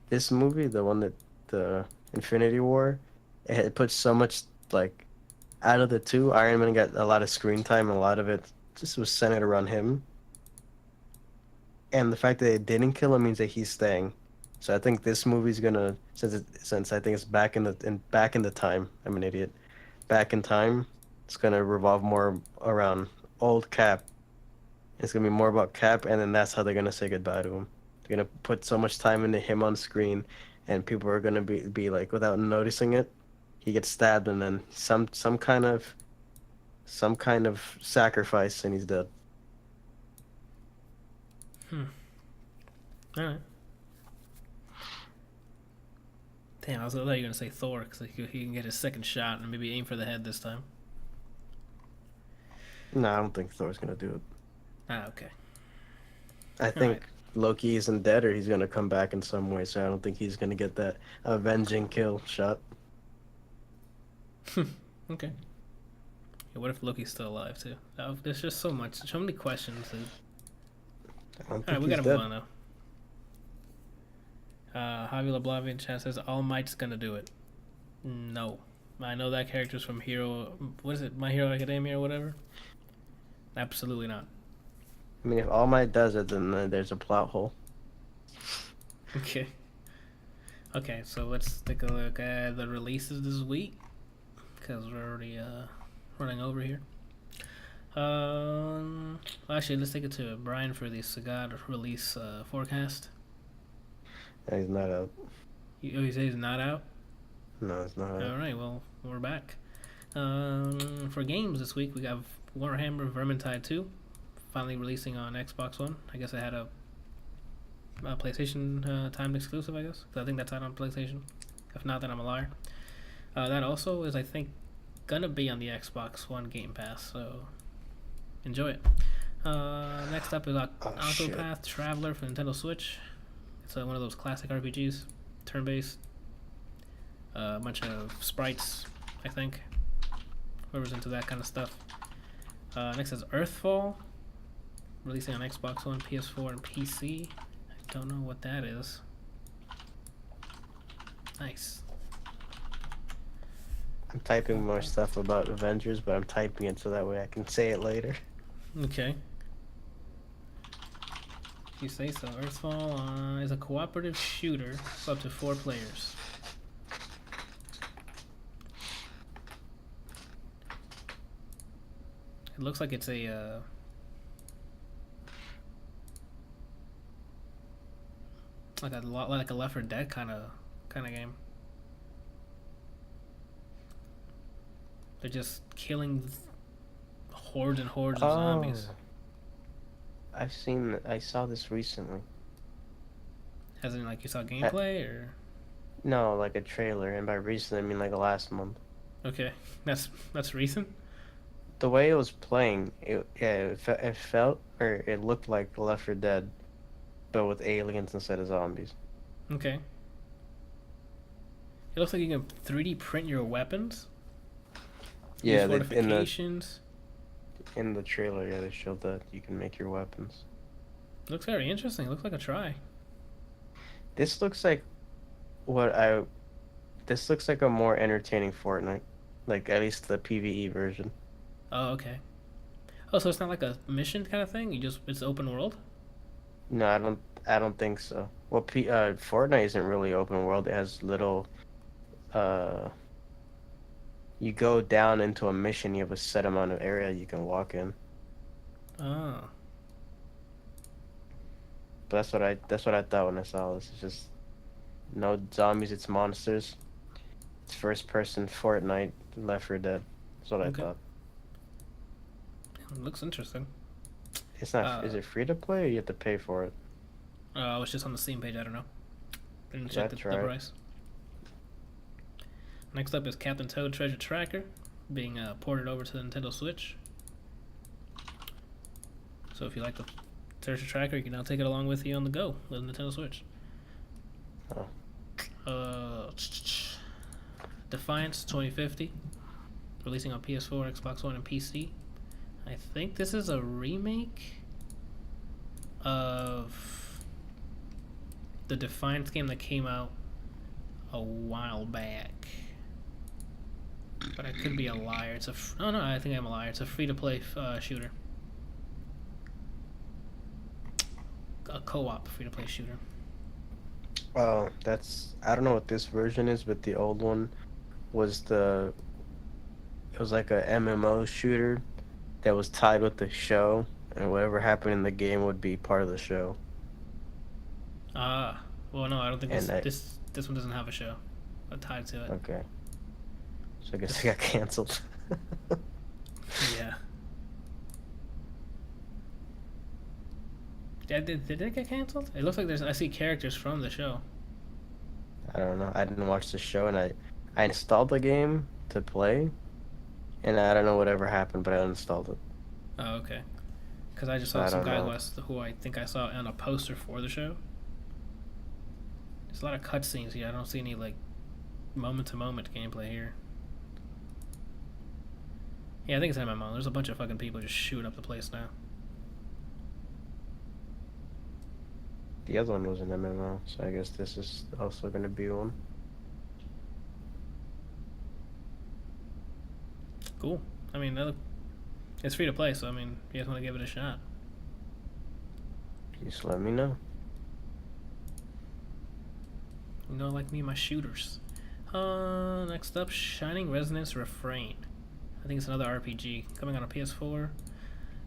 this movie, the one that the Infinity War, it puts so much like out of the 2. Iron Man got a lot of screen time, and a lot of it just was centered around him. And the fact that they didn't kill him means that he's staying. So I think this movie's gonna since I think it's back in the time. I'm an idiot. Back in time. It's gonna revolve more around old Cap. It's gonna be more about Cap, and then that's how they're gonna say goodbye to him. They're gonna put so much time into him on screen, and people are gonna be like, without noticing it, He gets stabbed, and then some kind of sacrifice, and he's dead. All right. Damn, I thought you were gonna say Thor because he can get his second shot and maybe aim for the head this time. No, I don't think Thor's gonna do it. Ah, okay. I think Loki isn't dead, or he's gonna come back in some way. So I don't think he's gonna get that avenging kill shot. Okay. Yeah, what if Loki's still alive too? There's just so many questions. Dude. I don't All think right, we he's gotta dead. move on though. Javi LeBlanc in chat says All Might's gonna do it. No, I know that character's from Hero. What is it? My Hero Academia or whatever. Absolutely not. I mean, if All Might does it, then there's a plot hole. Okay. Okay, so let's take a look at the releases this week because we're already running over here. Actually, let's take it to Brian for the Sagat release forecast. He's not out. You say he's not out? No, it's not out. All right, well, we're back. For games this week, we got Warhammer Vermintide 2 finally releasing on Xbox One. I guess it had a PlayStation timed exclusive, I guess. 'Cause I think that's out on PlayStation. If not, then I'm a liar. That also is, I think, gonna be on the Xbox One Game Pass, so enjoy it. Next up is Octopath Traveler for Nintendo Switch. It's one of those classic RPGs, turn-based. A bunch of sprites, I think. Whoever's into that kind of stuff. Next is Earthfall, releasing on Xbox One, PS4, and PC. I don't know what that is. Nice. I'm typing more stuff about Avengers, but I'm typing it so that way I can say it later. Okay. You say so. Earthfall is a cooperative shooter for up to 4 players. It looks like it's a like a Left 4 Dead kind of game. They're just killing hordes and hordes of zombies. I saw this recently. As in, like, you saw gameplay, or? No, like a trailer, and by recent I mean like last month. Okay, that's recent. The way it was playing, it felt, or it looked like Left 4 Dead, but with aliens instead of zombies. Okay. It looks like you can 3D print your weapons. Yeah, use fortifications. In the trailer, yeah, they showed that you can make your weapons. Looks very interesting. Looks like a try. This looks like This looks like a more entertaining Fortnite, like at least the PvE version. Oh, okay. Oh, so it's not like a mission kind of thing? It's open world? No, I don't think so. Well, Fortnite isn't really open world. It has little. You go down into a mission. You have a set amount of area you can walk in. Oh. But that's what I thought when I saw this. It's just no zombies. It's monsters. It's first person Fortnite, Left 4 Dead. That's what I thought. It looks interesting. It's not. Is it free to play, or you have to pay for it? It's just on the Steam page. I don't know. Didn't check the price. Next up is Captain Toad Treasure Tracker, being ported over to the Nintendo Switch. So if you like the Treasure Tracker, you can now take it along with you on the go with the Nintendo Switch. Oh. Defiance 2050, releasing on PS4, Xbox One, and PC. I think this is a remake of the Defiance game that came out a while back. But I could be a liar. Oh no, I think I'm a liar. It's a free-to-play shooter. A co-op free-to-play shooter. Oh, I don't know what this version is, but the old one was it was like a MMO shooter that was tied with the show, and whatever happened in the game would be part of the show. Well, no, I don't think this one doesn't have a show tied to it. Okay. So I guess it got canceled. Yeah. Did it get canceled? It looks like I see characters from the show. I don't know. I didn't watch the show, and I installed the game to play, and I don't know whatever happened, but I uninstalled it. Oh, okay. Because I just So saw I some don't guy know. who I think I saw on a poster for the show. There's a lot of cutscenes here. I don't see any like moment to moment gameplay here. Yeah, I think it's MMO. There's a bunch of fucking people just shooting up the place now. The other one was an MMO, so I guess this is also going to be one. Cool. I mean, it's free to play, so I mean, you guys want to give it a shot. Just let me know. You know, like me and my shooters. Next up, Shining Resonance Refrain. I think it's another RPG coming on a PS4,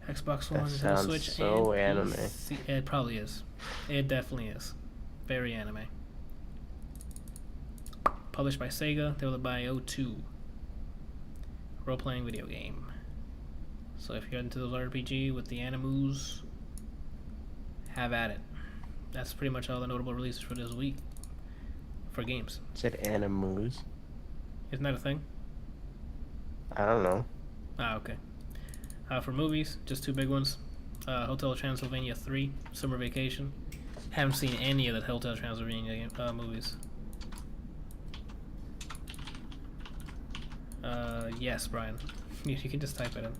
Xbox One, That Nintendo sounds Switch, so and anime. PC. It probably is. It definitely is. Very anime. Published by Sega, developed by O2. Role-playing video game. So if you're into those RPG with the animus, have at it. That's pretty much all the notable releases for this week. For games. It said animus. Isn't that a thing? I don't know. Ah, okay. For movies, just two big ones. Hotel Transylvania 3, Summer Vacation. Haven't seen any of the Hotel Transylvania movies. Yes, Brian. You can just type it in.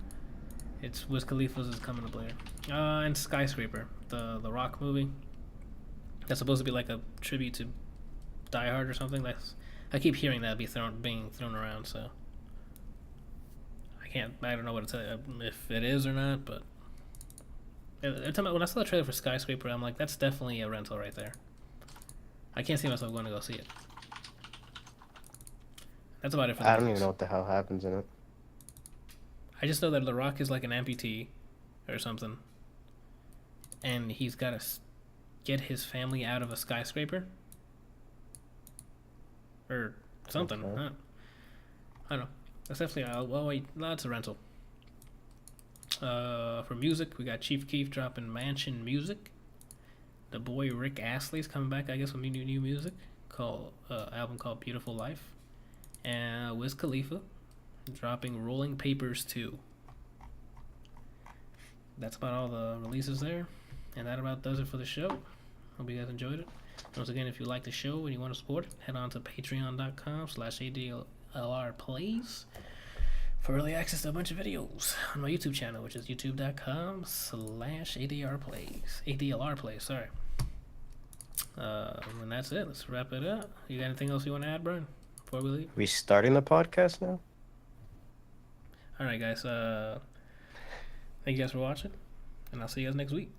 It's Wiz Khalifa's is coming up later. And Skyscraper, the Rock movie. That's supposed to be like a tribute to Die Hard or something. I keep hearing that being thrown around, so I don't know what to tell you if it is or not, but every time when I saw the trailer for Skyscraper, I'm like, that's definitely a rental right there. I can't see myself going to go see it. That's about it for the I don't movies. even know what the hell happens in it. I just know that The Rock is like an amputee or something, and he's got to get his family out of a skyscraper or something. Okay. I don't know. That's definitely that's a rental. For music, we got Chief Keef dropping Mansion Music. The boy Rick Astley's coming back, I guess, with new music album called Beautiful Life. And Wiz Khalifa dropping Rolling Papers 2. That's about all the releases there, and that about does it for the show. Hope you guys enjoyed it. Once again, if you like the show and you want to support it, head on to patreon.com/ADLR Plays for early access to a bunch of videos on my YouTube channel, which is youtube.com/ADLR Plays. ADLR Plays, sorry. And that's it. Let's wrap it up. You got anything else you want to add, Brian, before we leave? We starting the podcast now? All right, guys. Thank you guys for watching, and I'll see you guys next week.